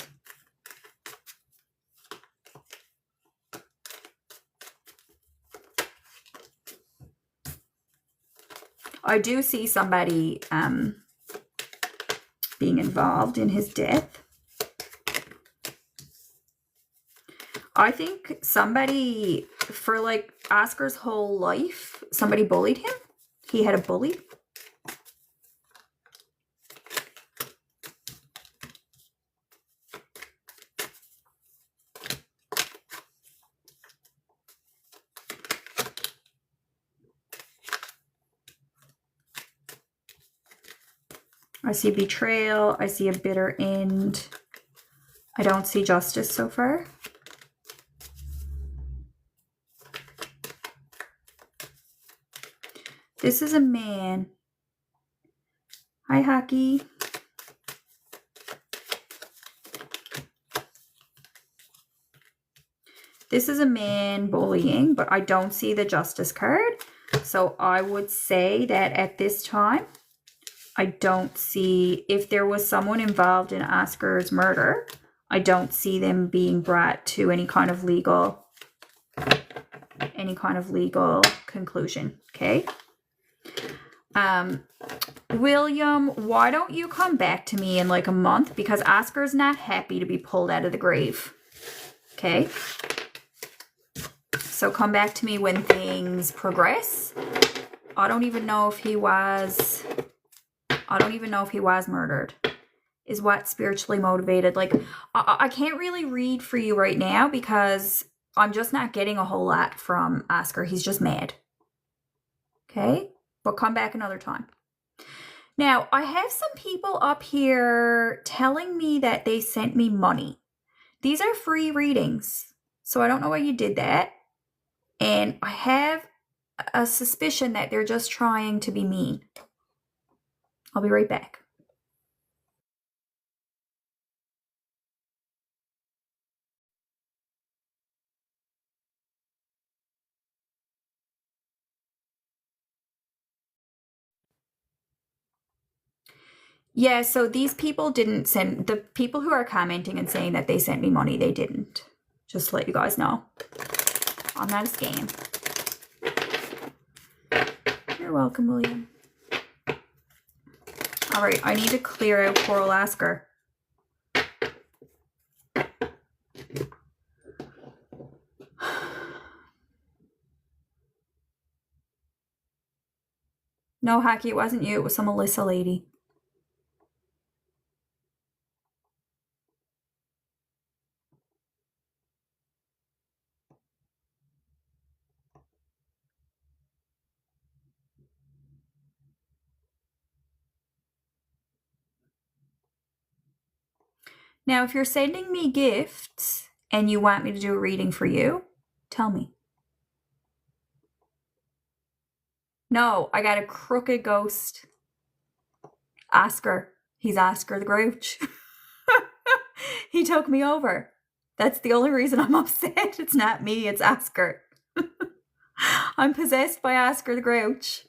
I do see somebody being involved in his death. I think somebody, for like Oscar's whole life, somebody bullied him. He had a bully. I see betrayal. I see a bitter end. I don't see justice so far. This is a man. Hi, Hockey. This is a man bullying, but I don't see the justice card. So I would say that at this time, I don't see, if there was someone involved in Oscar's murder, I don't see them being brought to any kind of legal conclusion, okay? William, why don't you come back to me in like a month? Because Oscar's not happy to be pulled out of the grave, okay? So come back to me when things progress. I don't even know if he was murdered. Is what spiritually motivated. Like, I can't really read for you right now because I'm just not getting a whole lot from Oscar. He's just mad. Okay? But come back another time. Now, I have some people up here telling me that they sent me money. These are free readings. So I don't know why you did that. And I have a suspicion that they're just trying to be mean. I'll be right back. Yeah, so these people didn't send, the people who are commenting and saying that they sent me money, they didn't. Just to let you guys know. I'm not a scam. You're welcome, William. All right, I need to clear out Coral Oscar. No, Hockey, it wasn't you. It was some Alyssa lady. Now, if you're sending me gifts and you want me to do a reading for you, tell me. No, I got a crooked ghost. Oscar. He's Oscar the Grouch. He took me over. That's the only reason I'm upset. It's not me, it's Oscar. I'm possessed by Oscar the Grouch.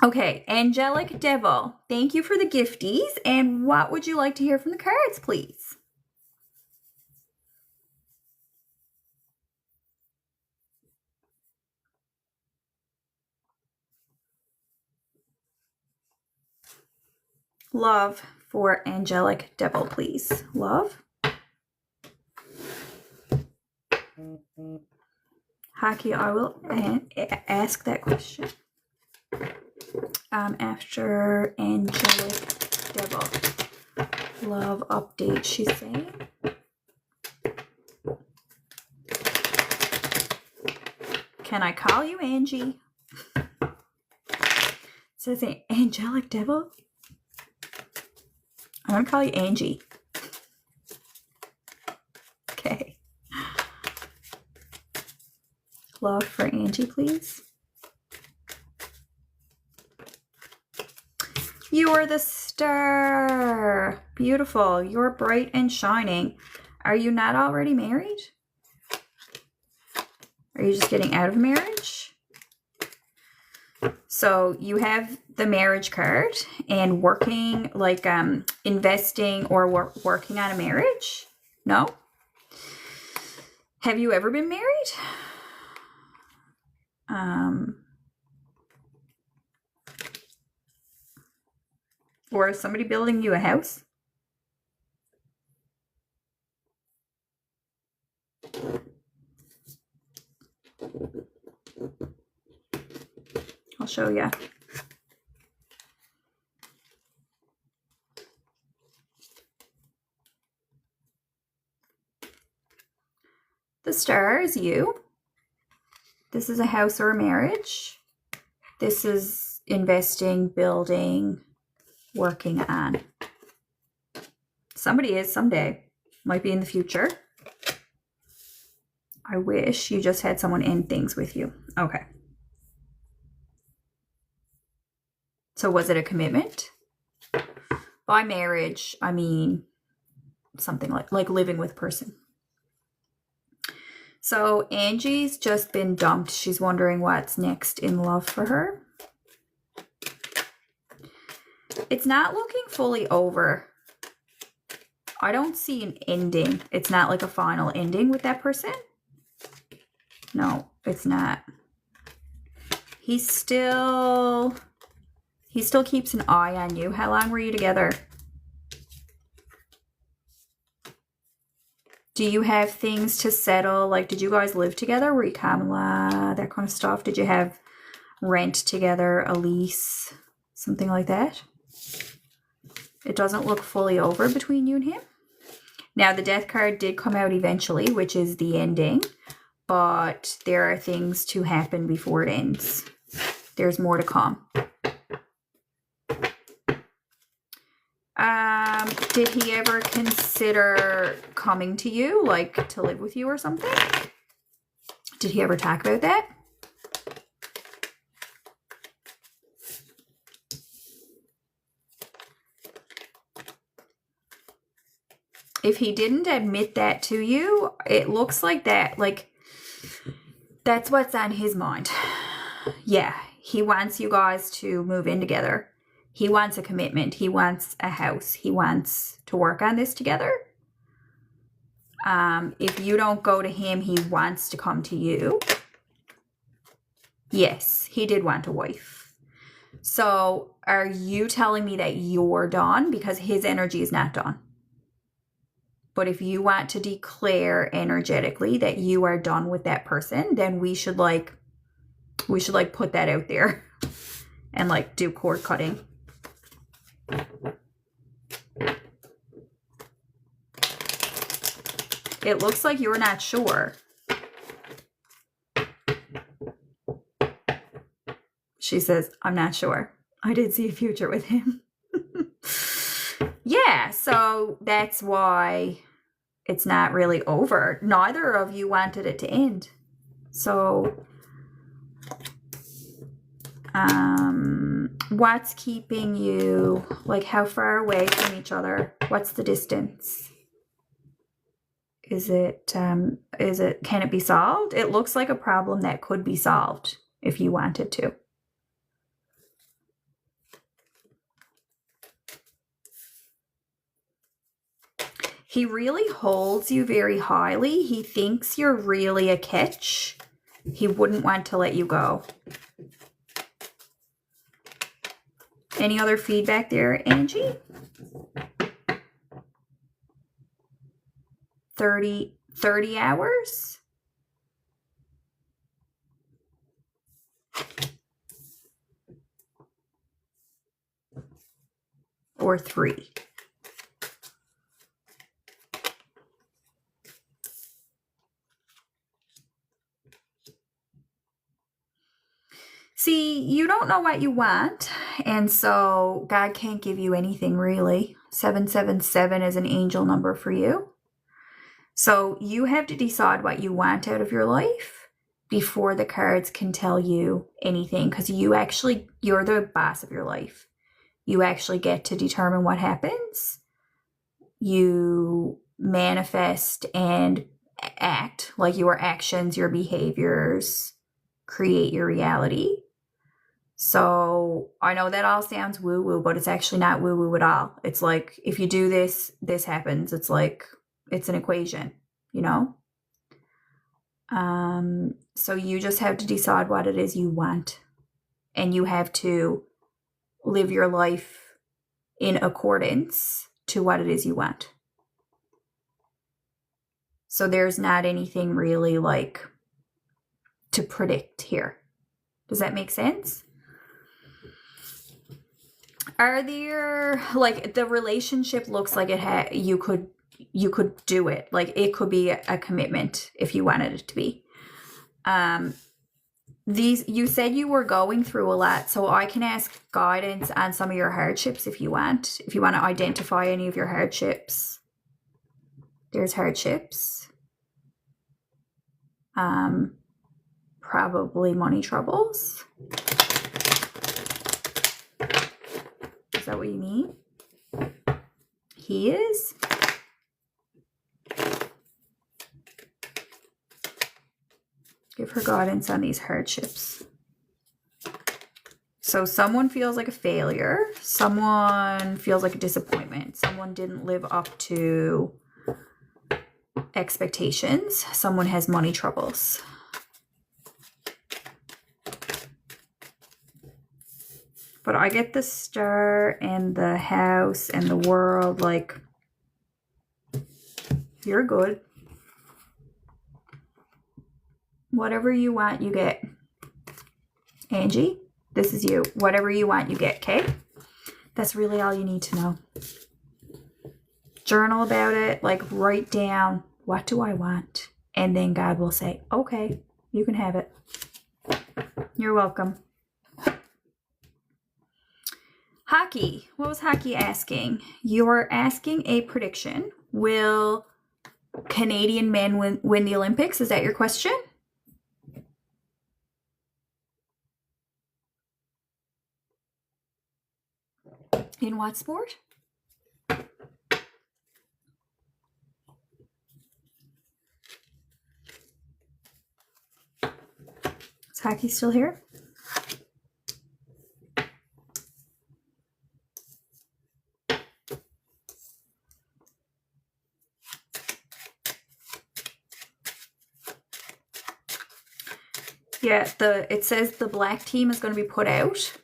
Okay, Angelic Devil, thank you for the gifties. And what would you like to hear from the cards, please? Love for Angelic Devil, please. Love. Hockey, I will ask that question. After Angelic Devil. Love update, she's saying. Can I call you Angie? Says Angelic Devil. I'm going to call you Angie. Okay. Love for Angie, please. You're the star. Beautiful. You're bright and shining. Are you not already married? Are you just getting out of marriage? So you have the marriage card and working, like investing or working on a marriage? No? Have you ever been married? Or is somebody building you a house? I'll show you. The star is you. This is a house or a marriage. This is investing, building, working on. Somebody is someday. Might be in the future. I wish you just had someone end things with you. Okay. So was it a commitment? By marriage, I mean something like living with person. So Angie's just been dumped. She's wondering what's next in love for her. It's not looking fully over. I don't see an ending. It's not like a final ending with that person. No, it's not. He still keeps an eye on you. How long were you together? Do you have things to settle? Like, did you guys live together? Were you common law, that kind of stuff? Did you have rent together, a lease, something like that? It doesn't look fully over between you and him. Now, the death card did come out eventually, which is the ending, but there are things to happen before it ends. There's more to come. Did he ever consider coming to you, like to live with you or something? Did he ever talk about that? If he didn't admit that to you, it looks like that, like that's what's on his mind. Yeah, he wants you guys to move in together. He wants a commitment. He wants a house. He wants to work on this together. If you don't go to him, he wants to come to you. Yes, he did want a wife. So are you telling me that you're done? Because his energy is not done. But if you want to declare energetically that you are done with that person, then we should put that out there and like do cord cutting. It looks like you're not sure. She says, I'm not sure. I did see a future with him. Yeah, so that's why it's not really over. Neither of you wanted it to end. So, what's keeping you, like how far away from each other? What's the distance? Is it, can it be solved? It looks like a problem that could be solved if you wanted to. He really holds you very highly. He thinks you're really a catch. He wouldn't want to let you go. Any other feedback there, Angie? 30 hours? Or 3? See, you don't know what you want, and so God can't give you anything really. 777 is an angel number for you. So you have to decide what you want out of your life before the cards can tell you anything, because you're the boss of your life. You actually get to determine what happens. You manifest and act, like your actions, your behaviors create your reality. So I know that all sounds woo-woo, but it's actually not woo-woo at all. It's like, if you do this, this happens. It's like, it's an equation, you know? So you just have to decide what it is you want. And you have to live your life in accordance to what it is you want. So there's not anything really like to predict here. Does that make sense? Are there, like, the relationship looks like you could do it. Like, it could be a commitment if you wanted it to be. You said you were going through a lot, so I can ask guidance on some of your hardships if you want. If you want to identify any of your hardships. There's hardships. Probably money troubles. Is that what you mean? He is. Give her guidance on these hardships. So someone feels like a failure. Someone feels like a disappointment. Someone didn't live up to expectations. Someone has money troubles. But I get the star and the house and the world, like, you're good. Whatever you want, you get. Angie, this is you. Whatever you want, you get, okay? That's really all you need to know. Journal about it, like, write down, what do I want? And then God will say, okay, you can have it. You're welcome. Hockey. What was Hockey asking? You're asking a prediction. Will Canadian men win the Olympics? Is that your question? In what sport? Is Hockey still here? Yeah, it says the black team is going to be put out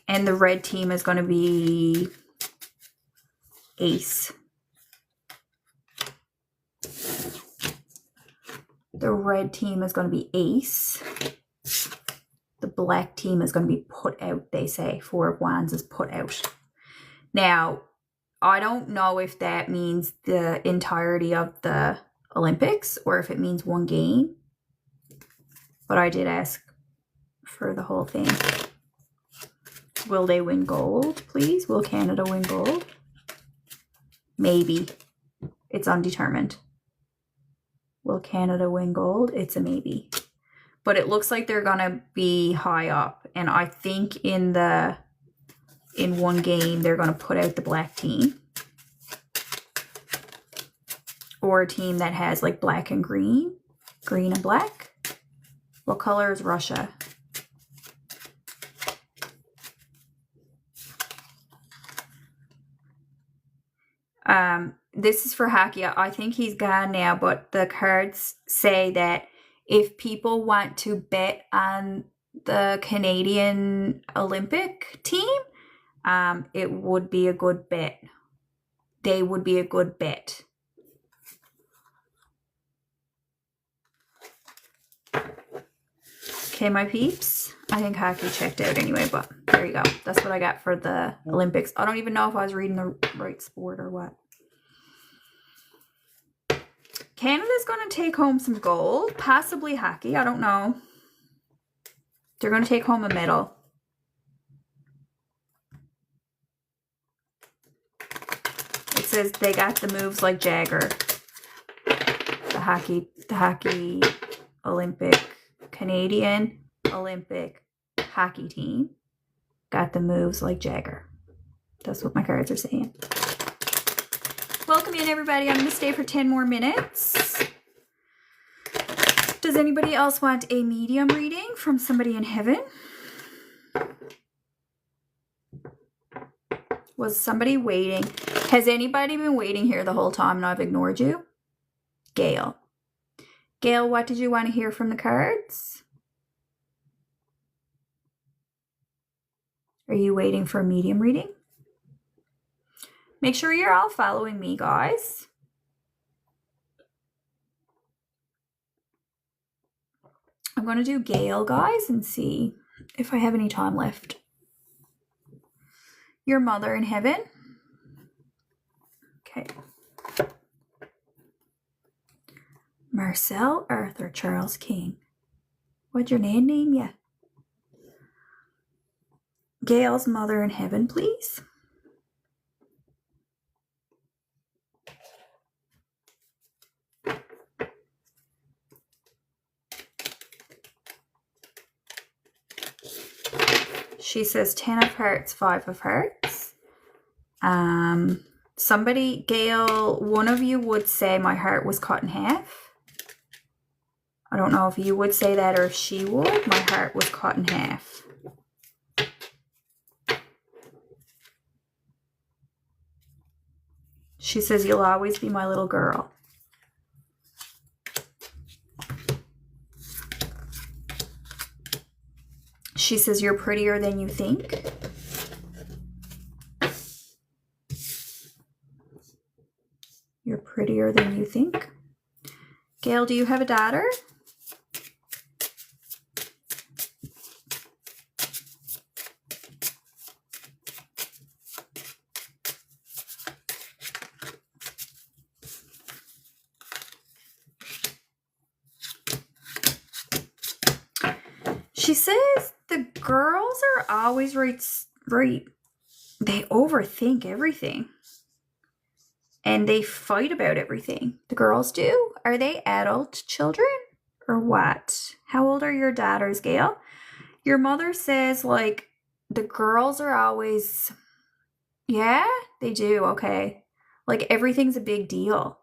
and the red team is going to be ace. The red team is going to be ace. The black team is going to be put out, they say. Four of Wands is put out. Now, I don't know if that means the entirety of the Olympics or if it means one game. But I did ask for the whole thing. Will they win gold, please? Will Canada win gold? Maybe. It's undetermined. Will Canada win gold? It's a maybe. But it looks like they're going to be high up. And I think in one game, they're going to put out the black team. Or a team that has like black and green. Green and black. What color is Russia? This is for Hockey. I think he's gone now, but the cards say that if people want to bet on the Canadian Olympic team, it would be a good bet. They would be a good bet. Okay, my peeps. I think Hockey checked out anyway, but there you go. That's what I got for the Olympics. I don't even know if I was reading the right sport or what. Canada's going to take home some gold, possibly Hockey. I don't know. They're going to take home a medal. It says they got the moves like Jagger. The hockey Olympic, Canadian Olympic hockey team got the moves like Jagger. That's what my cards are saying. Welcome in, everybody. I'm going to stay for 10 more minutes. Does anybody else want a medium reading from somebody in heaven? Was somebody waiting? Has anybody been waiting here the whole time and I've ignored you? Gail. Gail, what did you want to hear from the cards? Are you waiting for a medium reading? Make sure you're all following me, guys. I'm going to do Gail, guys, and see if I have any time left. Your mother in heaven. Okay. Marcel Arthur Charles King. What'd your name name? Yeah. Gail's mother in heaven, please. She says 10 of hearts, 5 of hearts. Somebody, Gail, one of you would say my heart was cut in half. I don't know if you would say that or if she would. My heart was cut in half. She says, you'll always be my little girl. She says, you're prettier than you think. You're prettier than you think. Gail, do you have a daughter? She says the girls are always right. They overthink everything. And they fight about everything. The girls do? Are they adult children? Or what? How old are your daughters, Gail? Your mother says, like, the girls are always... Yeah, they do. Okay. Like, everything's a big deal.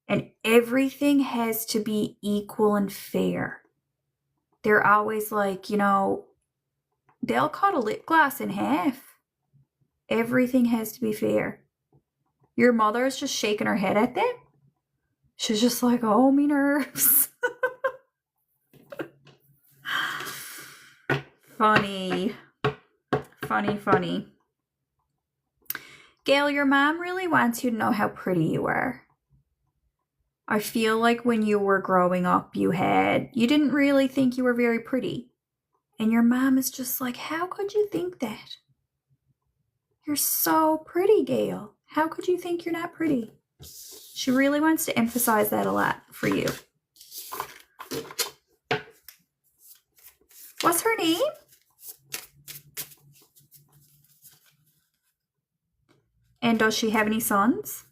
And everything has to be equal and fair. They're always like, you know, they'll cut a lip gloss in half. Everything has to be fair. Your mother is just shaking her head at them. She's just like, oh, me nerves. Funny. Funny, funny. Gail, your mom really wants you to know how pretty you are. I feel like when you were growing up, you didn't really think you were very pretty. And your mom is just like, how could you think that? You're so pretty, Gail. How could you think you're not pretty? She really wants to emphasize that a lot for you. What's her name? And does she have any sons?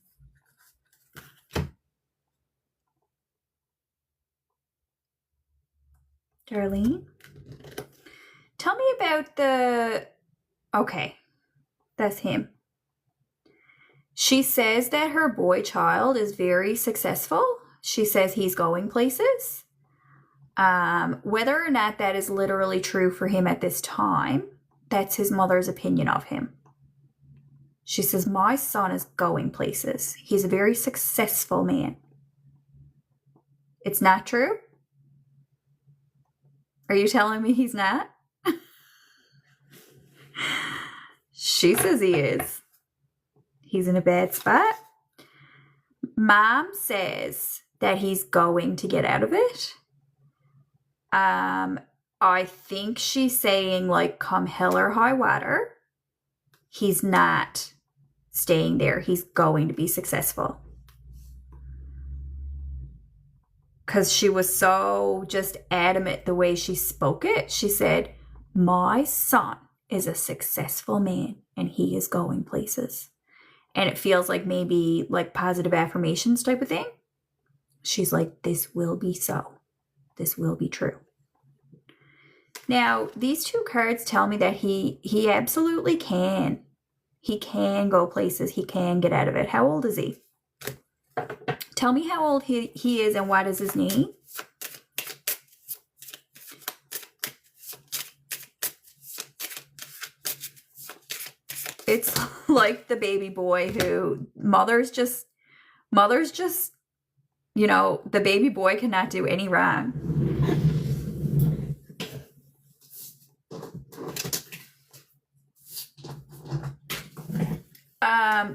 Darlene? Tell me about the... Okay. That's him. She says that her boy child is very successful. She says he's going places. Whether or not that is literally true for him at this time, that's his mother's opinion of him. She says, my son is going places. He's a very successful man. It's not true? Are you telling me he's not? She says he is. He's in a bad spot. Mom says that he's going to get out of it. I think she's saying, like, come hell or high water, he's not staying there. He's going to be successful. Because she was so just adamant the way she spoke it. She said, my son is a successful man and he is going places. And it feels like maybe like positive affirmations type of thing. She's like, this will be so. This will be true. Now, these two cards tell me that he absolutely can. He can go places. He can get out of it. How old is he? Tell me how old he is and what is his name? It's like the baby boy who mother's just, you know, the baby boy cannot do any wrong.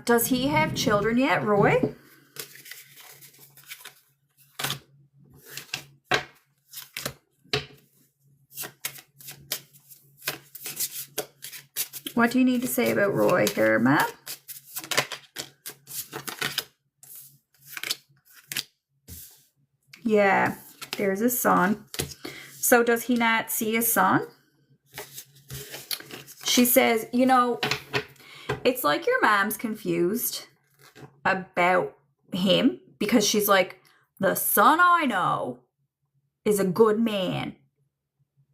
Does he have children yet, Roy? What do you need to say about Roy here, Matt? Yeah, there's his son. So does he not see his son? She says, you know, it's like your mom's confused about him because she's like, the son I know is a good man,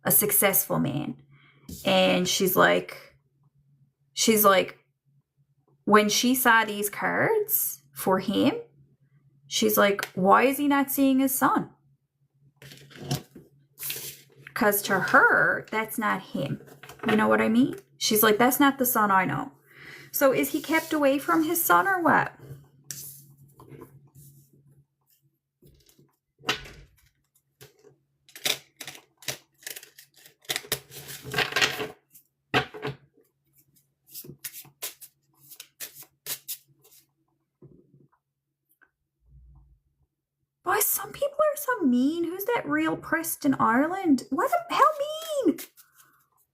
a successful man. And she's like, when she saw these cards for him, she's like, why is he not seeing his son? Because to her, that's not him. You know what I mean? She's like, that's not the son I know. So is he kept away from his son or what? Boy, some people are so mean. Who's that real Preston Ireland? How mean?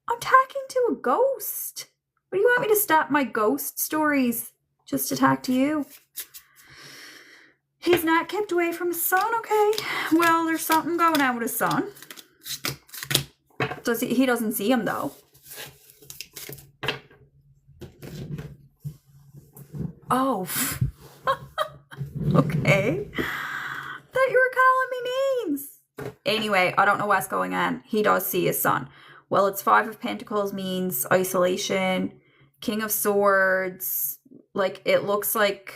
I'm talking to a ghost. What do you want me to stop my ghost stories just to talk to you? He's not kept away from his son, okay? Well, there's something going on with his son. He doesn't see him though. Oh. Okay. Thought you were calling me names. Anyway, I don't know what's going on. He does see his son. Well, it's Five of Pentacles means isolation. King of Swords. Like, it looks like...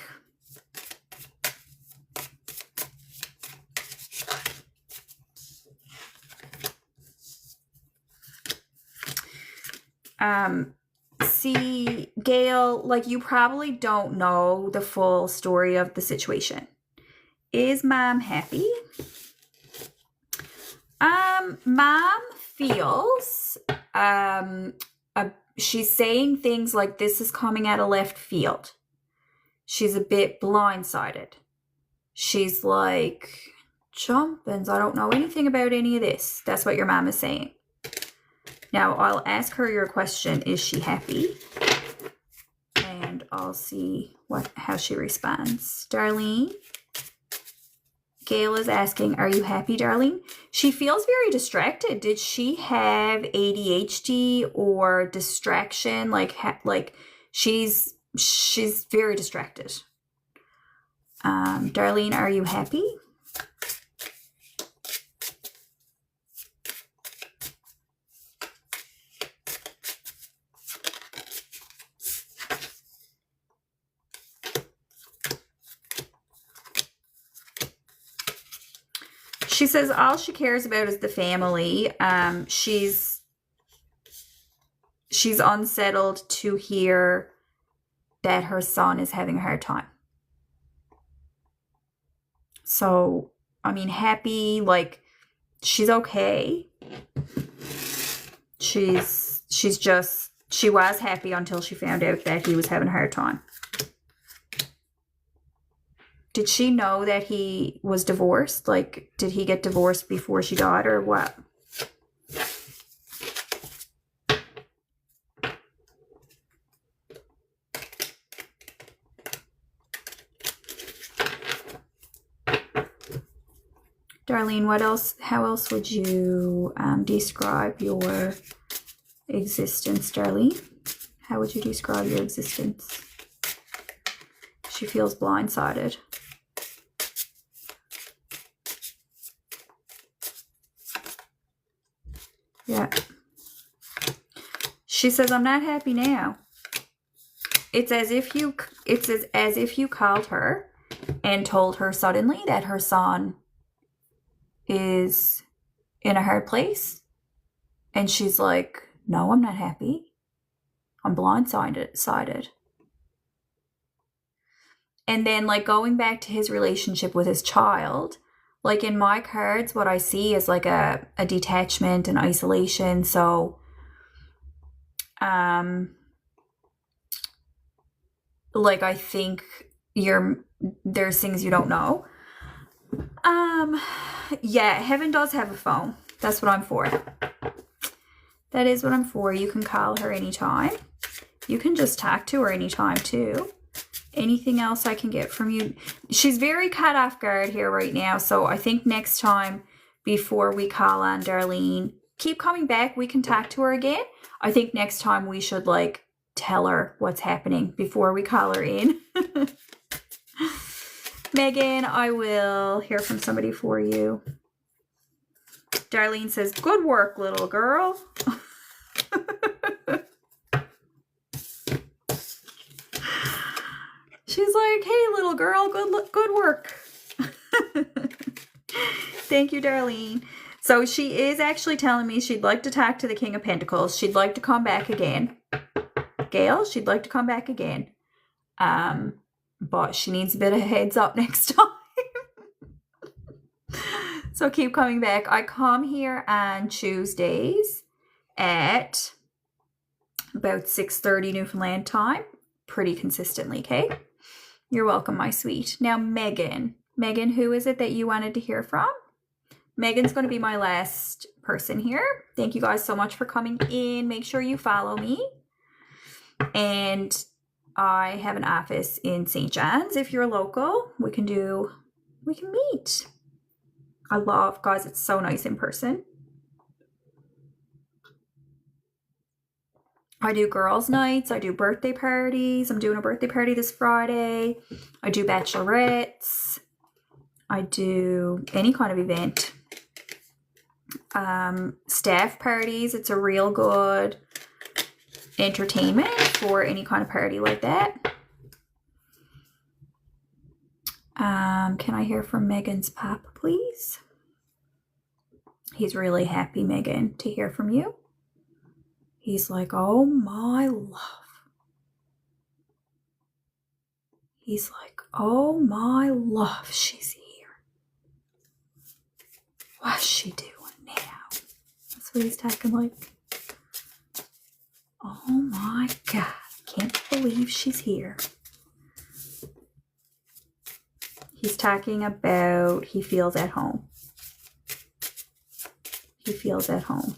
See, Gail, like, you probably don't know the full story of the situation. Is Mom happy? Mom feels, she's saying things like this is coming out of left field. She's a bit blindsided. She's like, jumpins', I don't know anything about any of this. That's what your mom is saying. Now, I'll ask her your question, is she happy? And I'll see how she responds. Darlene? Gail is asking, are you happy, Darlene? She feels very distracted. Did she have ADHD or distraction? Like she's very distracted. Darlene, are you happy? She says all she cares about is the family. She's unsettled to hear that her son is having a hard time. So, I mean, happy, like, she's okay. She was happy until she found out that he was having a hard time. Did she know that he was divorced? Like, did he get divorced before she died or what? Darlene, what else? How else would you describe your existence, Darlene? How would you describe your existence? She feels blindsided. Yeah, She says, I'm not happy now. It's as if you called her and told her suddenly that her son is in a hard place. And she's like, no, I'm not happy. I'm blindsided. And then like going back to his relationship with his child, like in my cards, what I see is like a detachment and isolation. So, like I think there's things you don't know. Yeah, Heaven does have a phone. That's what I'm for. That is what I'm for. You can call her anytime. You can just talk to her anytime too. Anything else I can get from you? She's very caught off guard here right now. So I think next time before we call on Darlene, keep coming back. We can talk to her again. I think next time we should like tell her what's happening before we call her in. Megan, I will hear from somebody for you. Darlene says, good work, little girl. She's like, hey, little girl, good work. Thank you, Darlene. So she is actually telling me she'd like to talk to the King of Pentacles. She'd like to come back again. Gail, she'd like to come back again. But she needs a bit of a heads up next time. So keep coming back. I come here on Tuesdays at about 6:30 Newfoundland time. Pretty consistently, okay? You're welcome, my sweet. Now, Megan. Megan, who is it that you wanted to hear from? Megan's going to be my last person here. Thank you guys so much for coming in. Make sure you follow me. And I have an office in St. John's. If you're local, we can meet. I love, guys, it's so nice in person. I do girls' nights. I do birthday parties. I'm doing a birthday party this Friday. I do bachelorettes. I do any kind of event. Staff parties. It's a real good entertainment for any kind of party like that. Can I hear from Megan's papa, please? He's really happy, Megan, to hear from you. He's like, oh my love. He's like, oh my love, she's here. What's she doing now? That's what he's talking like. Oh my God, can't believe she's here. He's talking about he feels at home. He feels at home.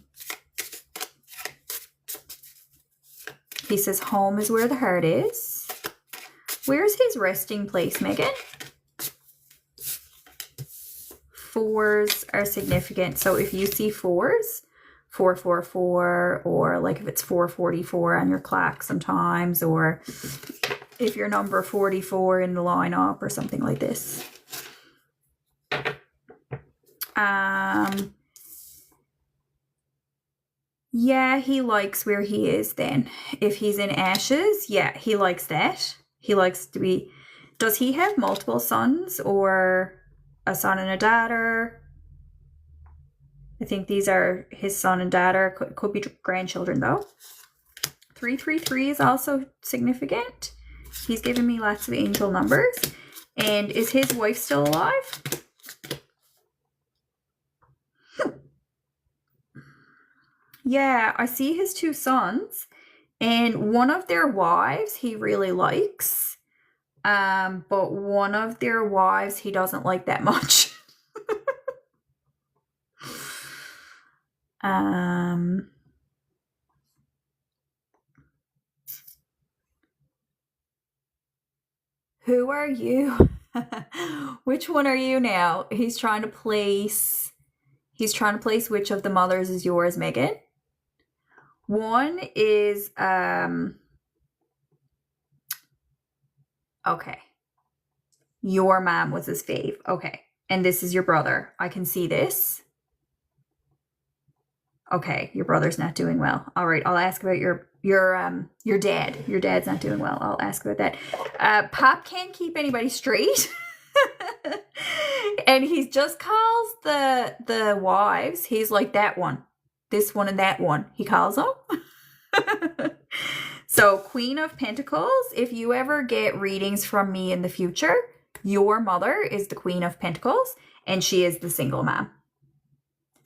He says home is where the heart is. Where's his resting place, Megan? Fours are significant. So if you see fours, 444, or like if it's 444 on your clock sometimes, or if you're number 44 in the lineup or something like this. Yeah, he likes where he is then. If he's in ashes, yeah, he likes that. He likes to be... Does he have multiple sons or a son and a daughter? I think these are his son and daughter. Could be grandchildren though. 333 is also significant. He's given me lots of angel numbers. And is his wife still alive? Yeah, I see his two sons, and one of their wives he really likes, but one of their wives he doesn't like that much. Who are you? Which one are you now? He's trying to place which of the mothers is yours, Megan. One is, okay. Your mom was his fave. Okay. And this is your brother. I can see this. Okay. Your brother's not doing well. All right. I'll ask about your your dad. Your dad's not doing well. I'll ask about that. Pop can't keep anybody straight. And he just calls the wives. He's like, that one, this one, and that one. He calls them. So Queen of Pentacles, if you ever get readings from me in the future, your mother is the Queen of Pentacles, and she is the single mom.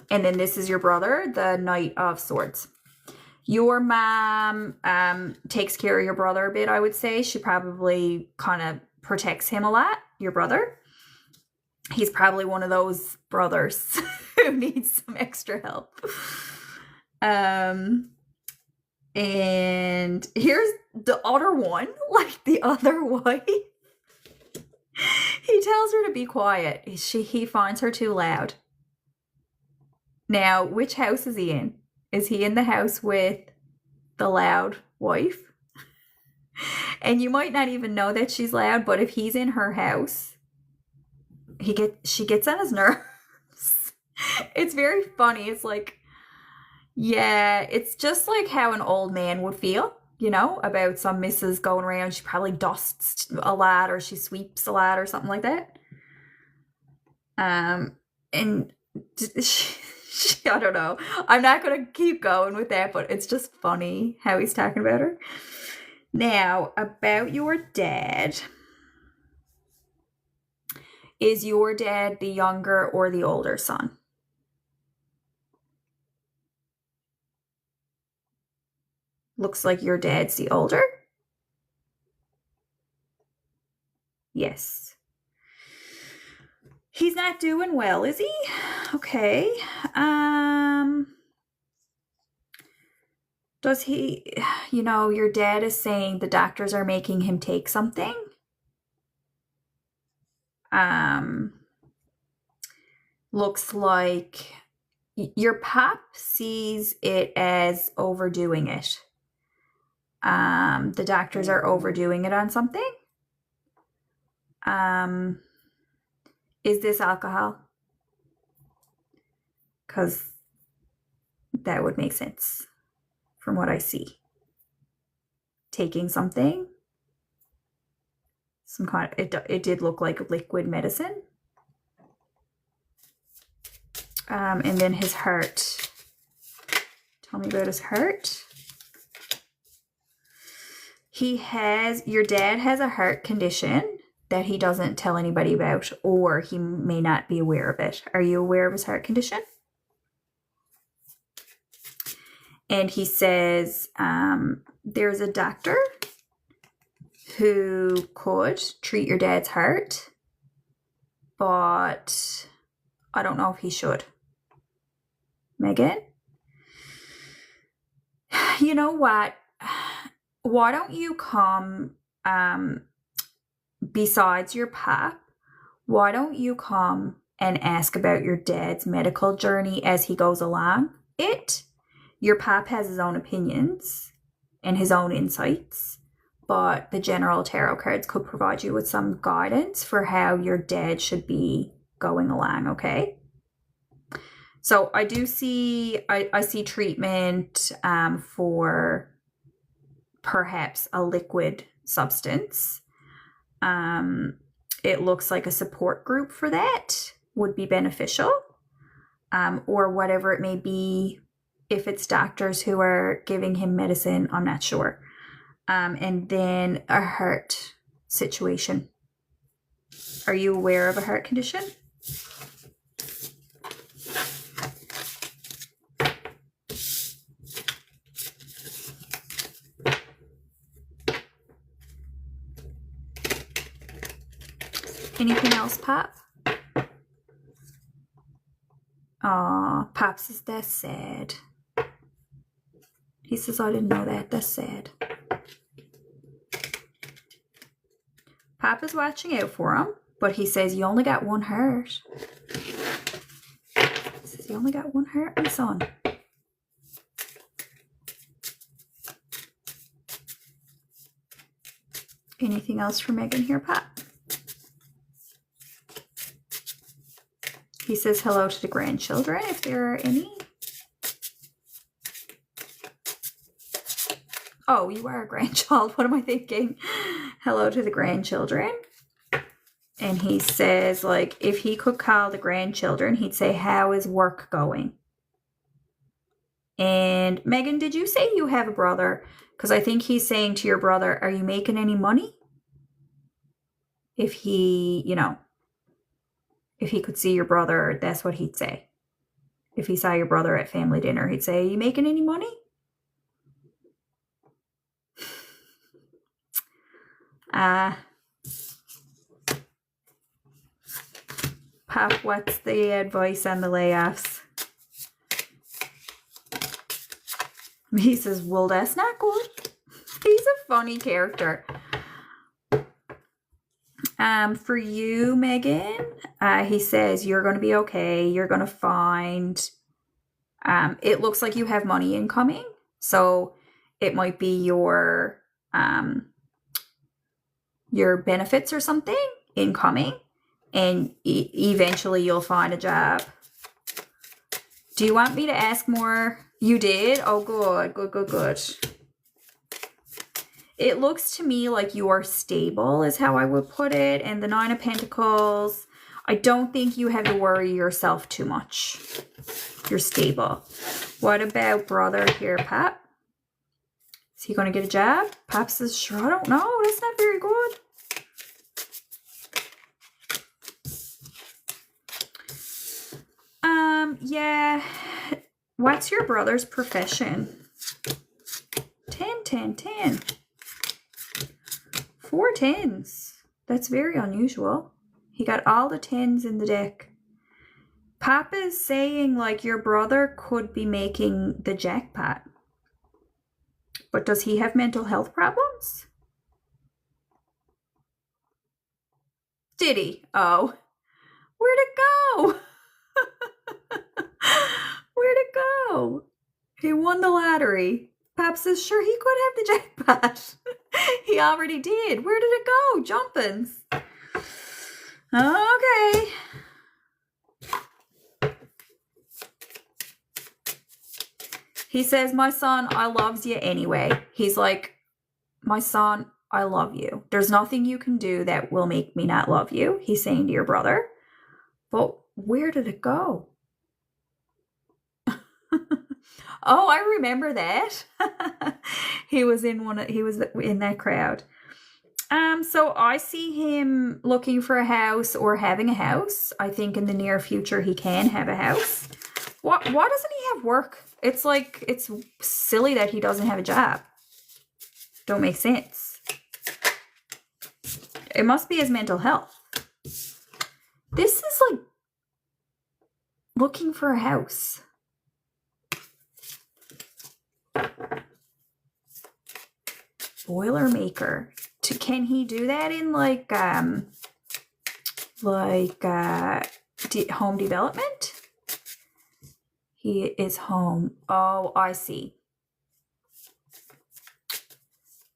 And then this is your brother, the Knight of Swords. Your mom takes care of your brother a bit, I would say. She probably kind of protects him a lot, your brother. He's probably one of those brothers who needs some extra help. And here's the other one, like the other wife. He tells her to be quiet. He finds her too loud. Now, which house is he in? Is he in the house with the loud wife? And you might not even know that she's loud, but if he's in her house, she gets on his nerves. It's very funny. It's like, yeah, it's just like how an old man would feel, you know, about some missus going around. She probably dusts a lot, or she sweeps a lot, or something like that. And I don't know. I'm not going to keep going with that, but it's just funny how he's talking about her. Now, about your dad. Is your dad the younger or the older son? Looks like your dad's the older. Yes. He's not doing well, is he? Okay. Does he, you know, your dad is saying the doctors are making him take something. Looks like your pop sees it as overdoing it. The doctors are overdoing it on something. Is this alcohol? Because that would make sense from what I see. Taking something. Some kind of, it did look like liquid medicine. And then his heart. Tell me about his heart. Your dad has a heart condition that he doesn't tell anybody about, or he may not be aware of it. Are you aware of his heart condition? And he says there's a doctor who could treat your dad's heart, but I don't know if he should. Megan? You know what? Why don't you come, besides your pop, why don't you come and ask about your dad's medical journey as he goes along? Your pop has his own opinions and his own insights, but the general tarot cards could provide you with some guidance for how your dad should be going along, okay? So I do see, I see treatment for perhaps a liquid substance. It looks like a support group for that would be beneficial, or whatever it may be. If it's doctors who are giving him medicine, I'm not sure. And then a heart situation. Are you aware of a heart condition? Anything else, Pop? Aw, Pop says that's sad. He says, I didn't know that. That's sad. Pop is watching out for him, but he says, you only got one heart. He says, you only got one heart, my son. Anything else for Megan here, Pop? He says hello to the grandchildren, if there are any. Oh, you are a grandchild. What am I thinking? Hello to the grandchildren. And he says, like, if he could call the grandchildren, he'd say, how is work going? And Megan, did you say you have a brother? Because I think he's saying to your brother, are you making any money? If he, you know, if he could see your brother, that's what he'd say. If he saw your brother at family dinner, he'd say, are you making any money? Pop, what's the advice on the layoffs? He says, well, that's not good. He's a funny character. For you, Megan, he says, you're going to be okay. You're going to find, it looks like you have money incoming. So it might be your benefits or something incoming. And eventually you'll find a job. Do you want me to ask more? You did? Oh, good, good, good, good. It looks to me like you are stable is how I would put it. And the Nine of Pentacles, I don't think you have to worry yourself too much. You're stable. What about brother here, Pop? Is he going to get a job? Pop says, sure, I don't know. That's not very good. Yeah. What's your brother's profession? 10, 10, 10. 4 10s. That's very unusual. He got all the 10s in the deck. Pop is saying like your brother could be making the jackpot. But does he have mental health problems? Did he? Oh. Where'd it go? Where'd it go? He won the lottery. Pop says, sure, he could have the jackpot. He already did. Where did it go? Jumpins. Okay. He says, my son, I loves you anyway. He's like, my son, I love you. There's nothing you can do that will make me not love you. He's saying to your brother. But where did it go? Oh, I remember that. He was in that crowd. So I see him looking for a house or having a house. I think in the near future he can have a house. Why doesn't he have work? It's like, it's silly that he doesn't have a job. Don't make sense. It must be his mental health. This is like looking for a house. Boilermaker. Can he do that in like home development? He is home. Oh, I see.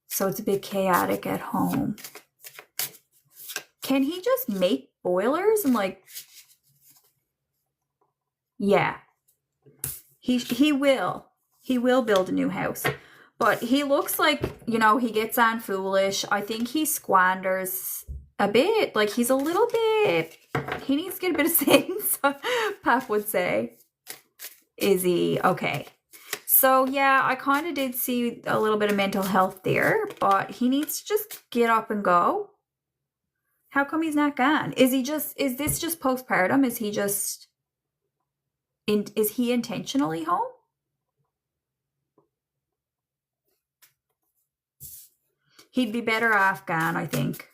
So it's a bit chaotic at home. Can he just make boilers and like, yeah, he will build a new house. But he looks like, you know, he gets on foolish. I think he squanders a bit. Like, he's a little bit, he needs to get a bit of sense, Pop would say. Is he? Okay. So, yeah, I kind of did see a little bit of mental health there. But he needs to just get up and go. How come he's not gone? Is this just postpartum? Is he just, is he intentionally home? He'd be better off gone, I think.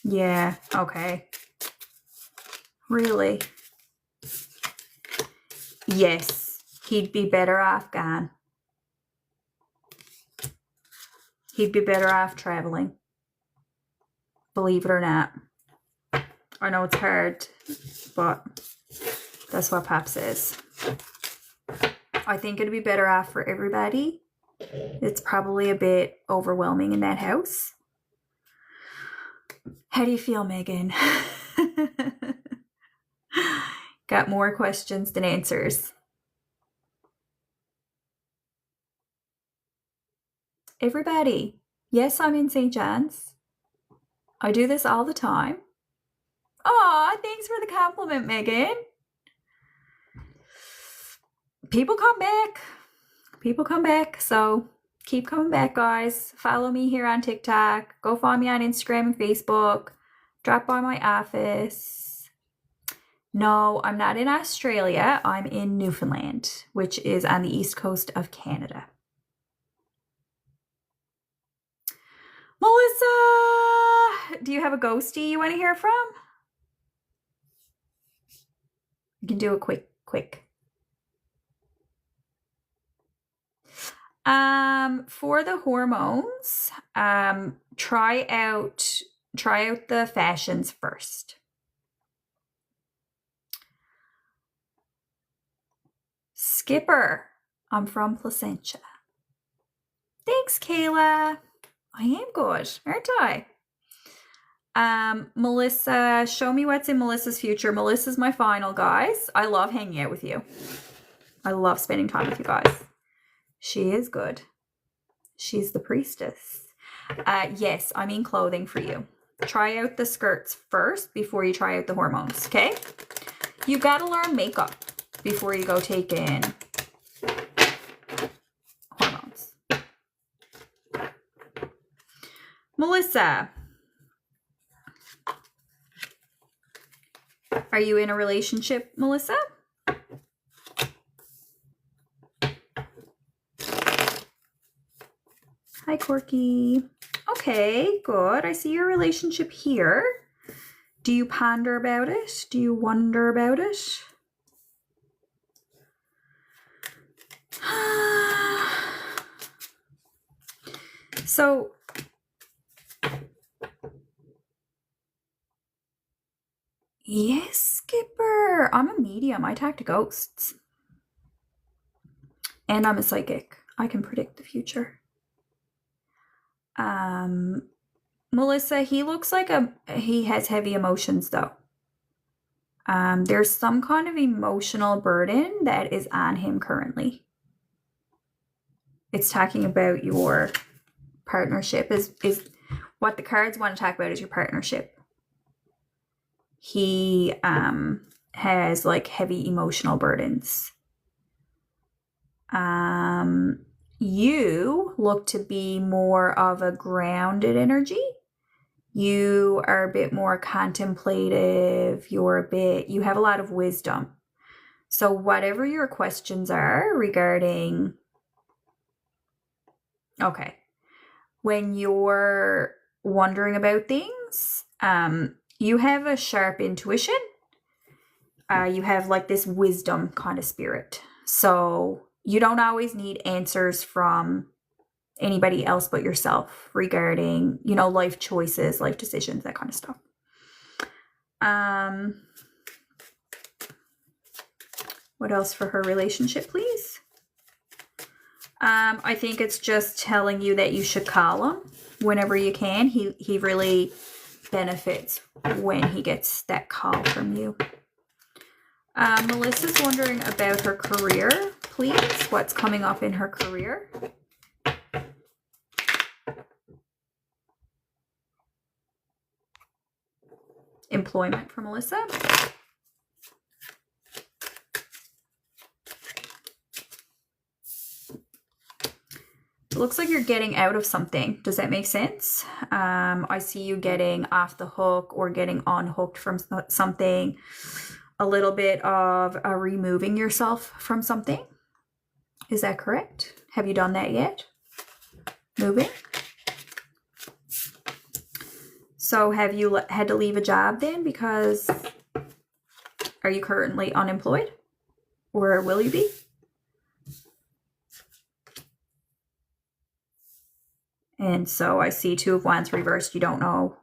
Yeah, okay. Really? Yes, he'd be better off gone. He'd be better off traveling. Believe it or not. I know it's hard, but that's what Pop says. I think it'd be better off for everybody. It's probably a bit overwhelming in that house. How do you feel, Megan? Got more questions than answers. Everybody, yes, I'm in St. John's. I do this all the time. Aw, thanks for the compliment, Megan. People come back. People come back, so keep coming back, guys. Follow me here on TikTok. Go follow me on Instagram and Facebook. Drop by my office. No, I'm not in Australia. I'm in Newfoundland, which is on the east coast of Canada. Melissa, do you have a ghostie you want to hear from? You can do a quick. For the hormones, try out the fashions first. Skipper, I'm from Placentia. Thanks, Kayla. I am good, aren't I? Melissa, show me what's in Melissa's future. Melissa's my final, guys. I love hanging out with you. I love spending time with you guys. She is good. She's the priestess. Yes, I mean clothing for you. Try out the skirts first before you try out the hormones, okay? You gotta learn makeup before you go take in hormones. Melissa, are you in a relationship, Melissa? Hi, Corky. Okay, good. I see your relationship here. Do you ponder about it? Do you wonder about it? So, yes, Skipper. I'm a medium. I talk to ghosts. And I'm a psychic. I can predict the future. Melissa, he looks like he has heavy emotions though. There's some kind of emotional burden that is on him currently. It's talking about your partnership is what the cards want to talk about is your partnership. He has like heavy emotional burdens. You look to be more of a grounded energy. You are a bit more contemplative. You have a lot of wisdom. So whatever your questions are regarding, okay, when you're wondering about things, you have a sharp intuition. You have like this wisdom kind of spirit. So you don't always need answers from anybody else but yourself regarding, life choices, life decisions, that kind of stuff. What else for her relationship, please? I think it's just telling you that you should call him whenever you can. He really benefits when he gets that call from you. Melissa's wondering about her career, please. What's coming up in her career? Employment for Melissa. It looks like you're getting out of something. Does that make sense? I see you getting off the hook or getting unhooked from something. A little bit of removing yourself from something. Is that correct? Have you done that yet? Moving? So have you had to leave a job then because are you currently unemployed? Or will you be? And so I see Two of Wands reversed. You don't know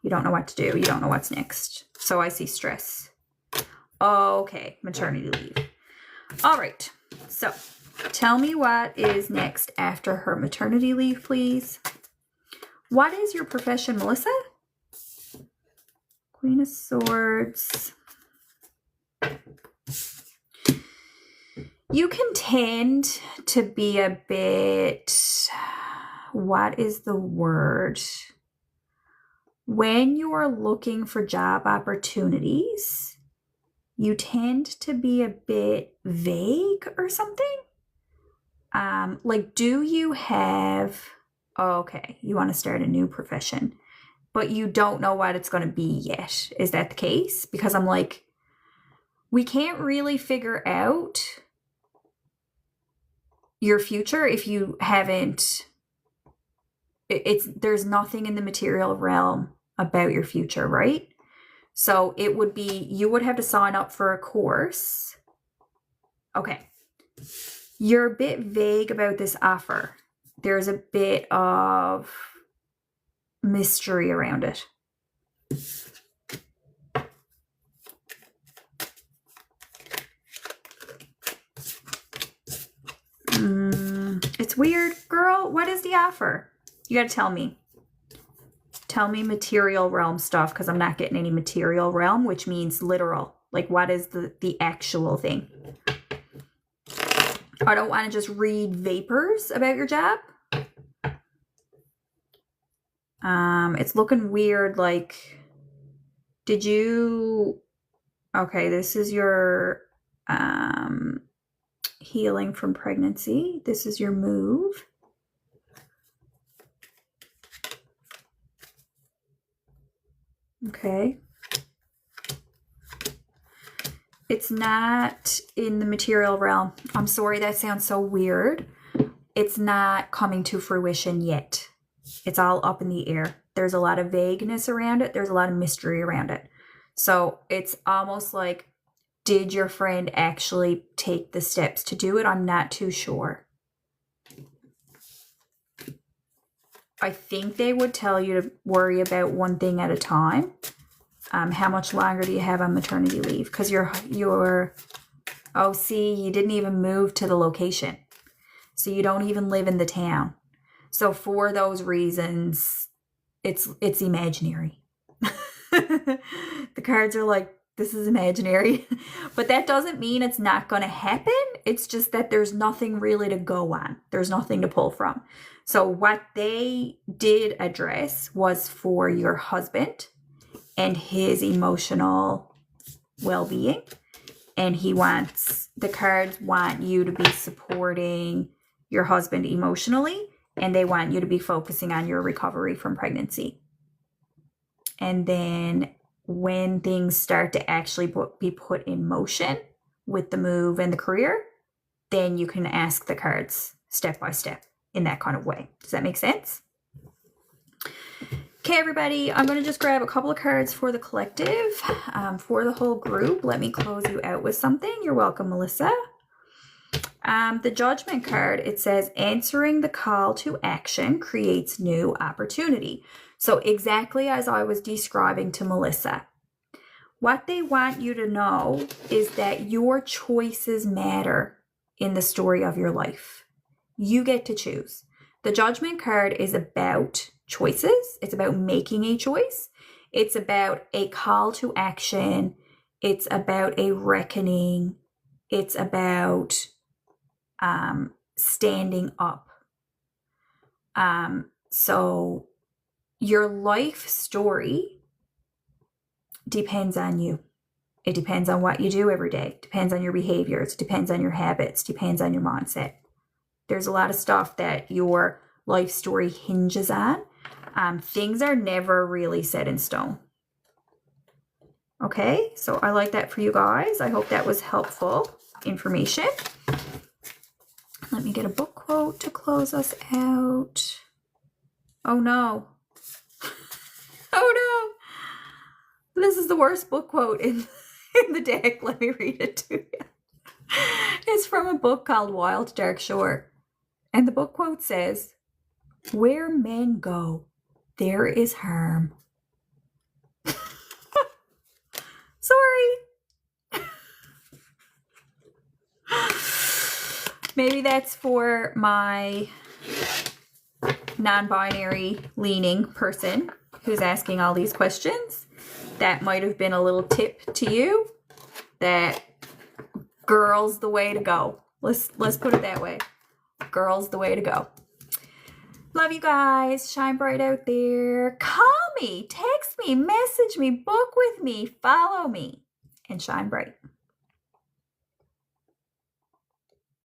what to do. You don't know what's next. So I see stress. Okay, maternity leave. All right. So tell me what is next after her maternity leave, please. What is your profession, Melissa? Queen of Swords. You can tend to be a bit, what is the word? When you're looking for job opportunities, you tend to be a bit vague or something. Like, do you have, okay, you want to start a new profession, but you don't know what it's going to be yet. Is that the case? Because I'm like, we can't really figure out your future if you haven't, there's nothing in the material realm about your future, right? So it would be, you would have to sign up for a course. Okay. You're a bit vague about this offer. There's a bit of mystery around it. It's weird, girl. What is the offer? You gotta tell me. Tell me material realm stuff, because I'm not getting any material realm, which means literal. Like, what is the actual thing? I don't want to just read vapors about your job. It's looking weird. Like, did you... Okay, this is your healing from pregnancy. This is your move. Okay. It's not in the material realm. I'm sorry, that sounds so weird. It's not coming to fruition yet. It's all up in the air. There's a lot of vagueness around it. There's a lot of mystery around it. So it's almost like, did your friend actually take the steps to do it? I'm not too sure. I think they would tell you to worry about one thing at a time. How much longer do you have on maternity leave? Because oh, see, you didn't even move to the location. So you don't even live in the town. So for those reasons, it's imaginary. The cards are like, this is imaginary. But that doesn't mean it's not going to happen. It's just that there's nothing really to go on. There's nothing to pull from. So what they did address was for your husband and his emotional well-being. And the cards want you to be supporting your husband emotionally, and they want you to be focusing on your recovery from pregnancy. And then when things start to actually be put in motion with the move and the career, then you can ask the cards step by step in that kind of way. Does that make sense? Okay, everybody, I'm going to just grab a couple of cards for the collective, for the whole group. Let me close you out with something. You're welcome, Melissa. The Judgment card, it says, answering the call to action creates new opportunity. So exactly as I was describing to Melissa, what they want you to know is that your choices matter in the story of your life. You get to choose. The Judgment card is about choices. It's about making a choice. It's about a call to action. It's about a reckoning. It's about standing up. So your life story depends on you. It depends on what you do every day. It depends on your behaviors. It depends on your habits. It depends on your mindset. There's a lot of stuff that your life story hinges on. Things are never really set in stone. Okay, so I like that for you guys. I hope that was helpful information. Let me get a book quote to close us out. Oh no. Oh no. This is the worst book quote in the deck. Let me read it to you. It's from a book called Wild Dark Shore. And the book quote says, "Where men go, there is harm." Sorry. Maybe that's for my non-binary leaning person who's asking all these questions. That might have been a little tip to you that girl's the way to go. Let's put it that way. Girls, the way to go. Love you guys. Shine bright out there. Call me, text me, message me, book with me, follow me, and shine bright.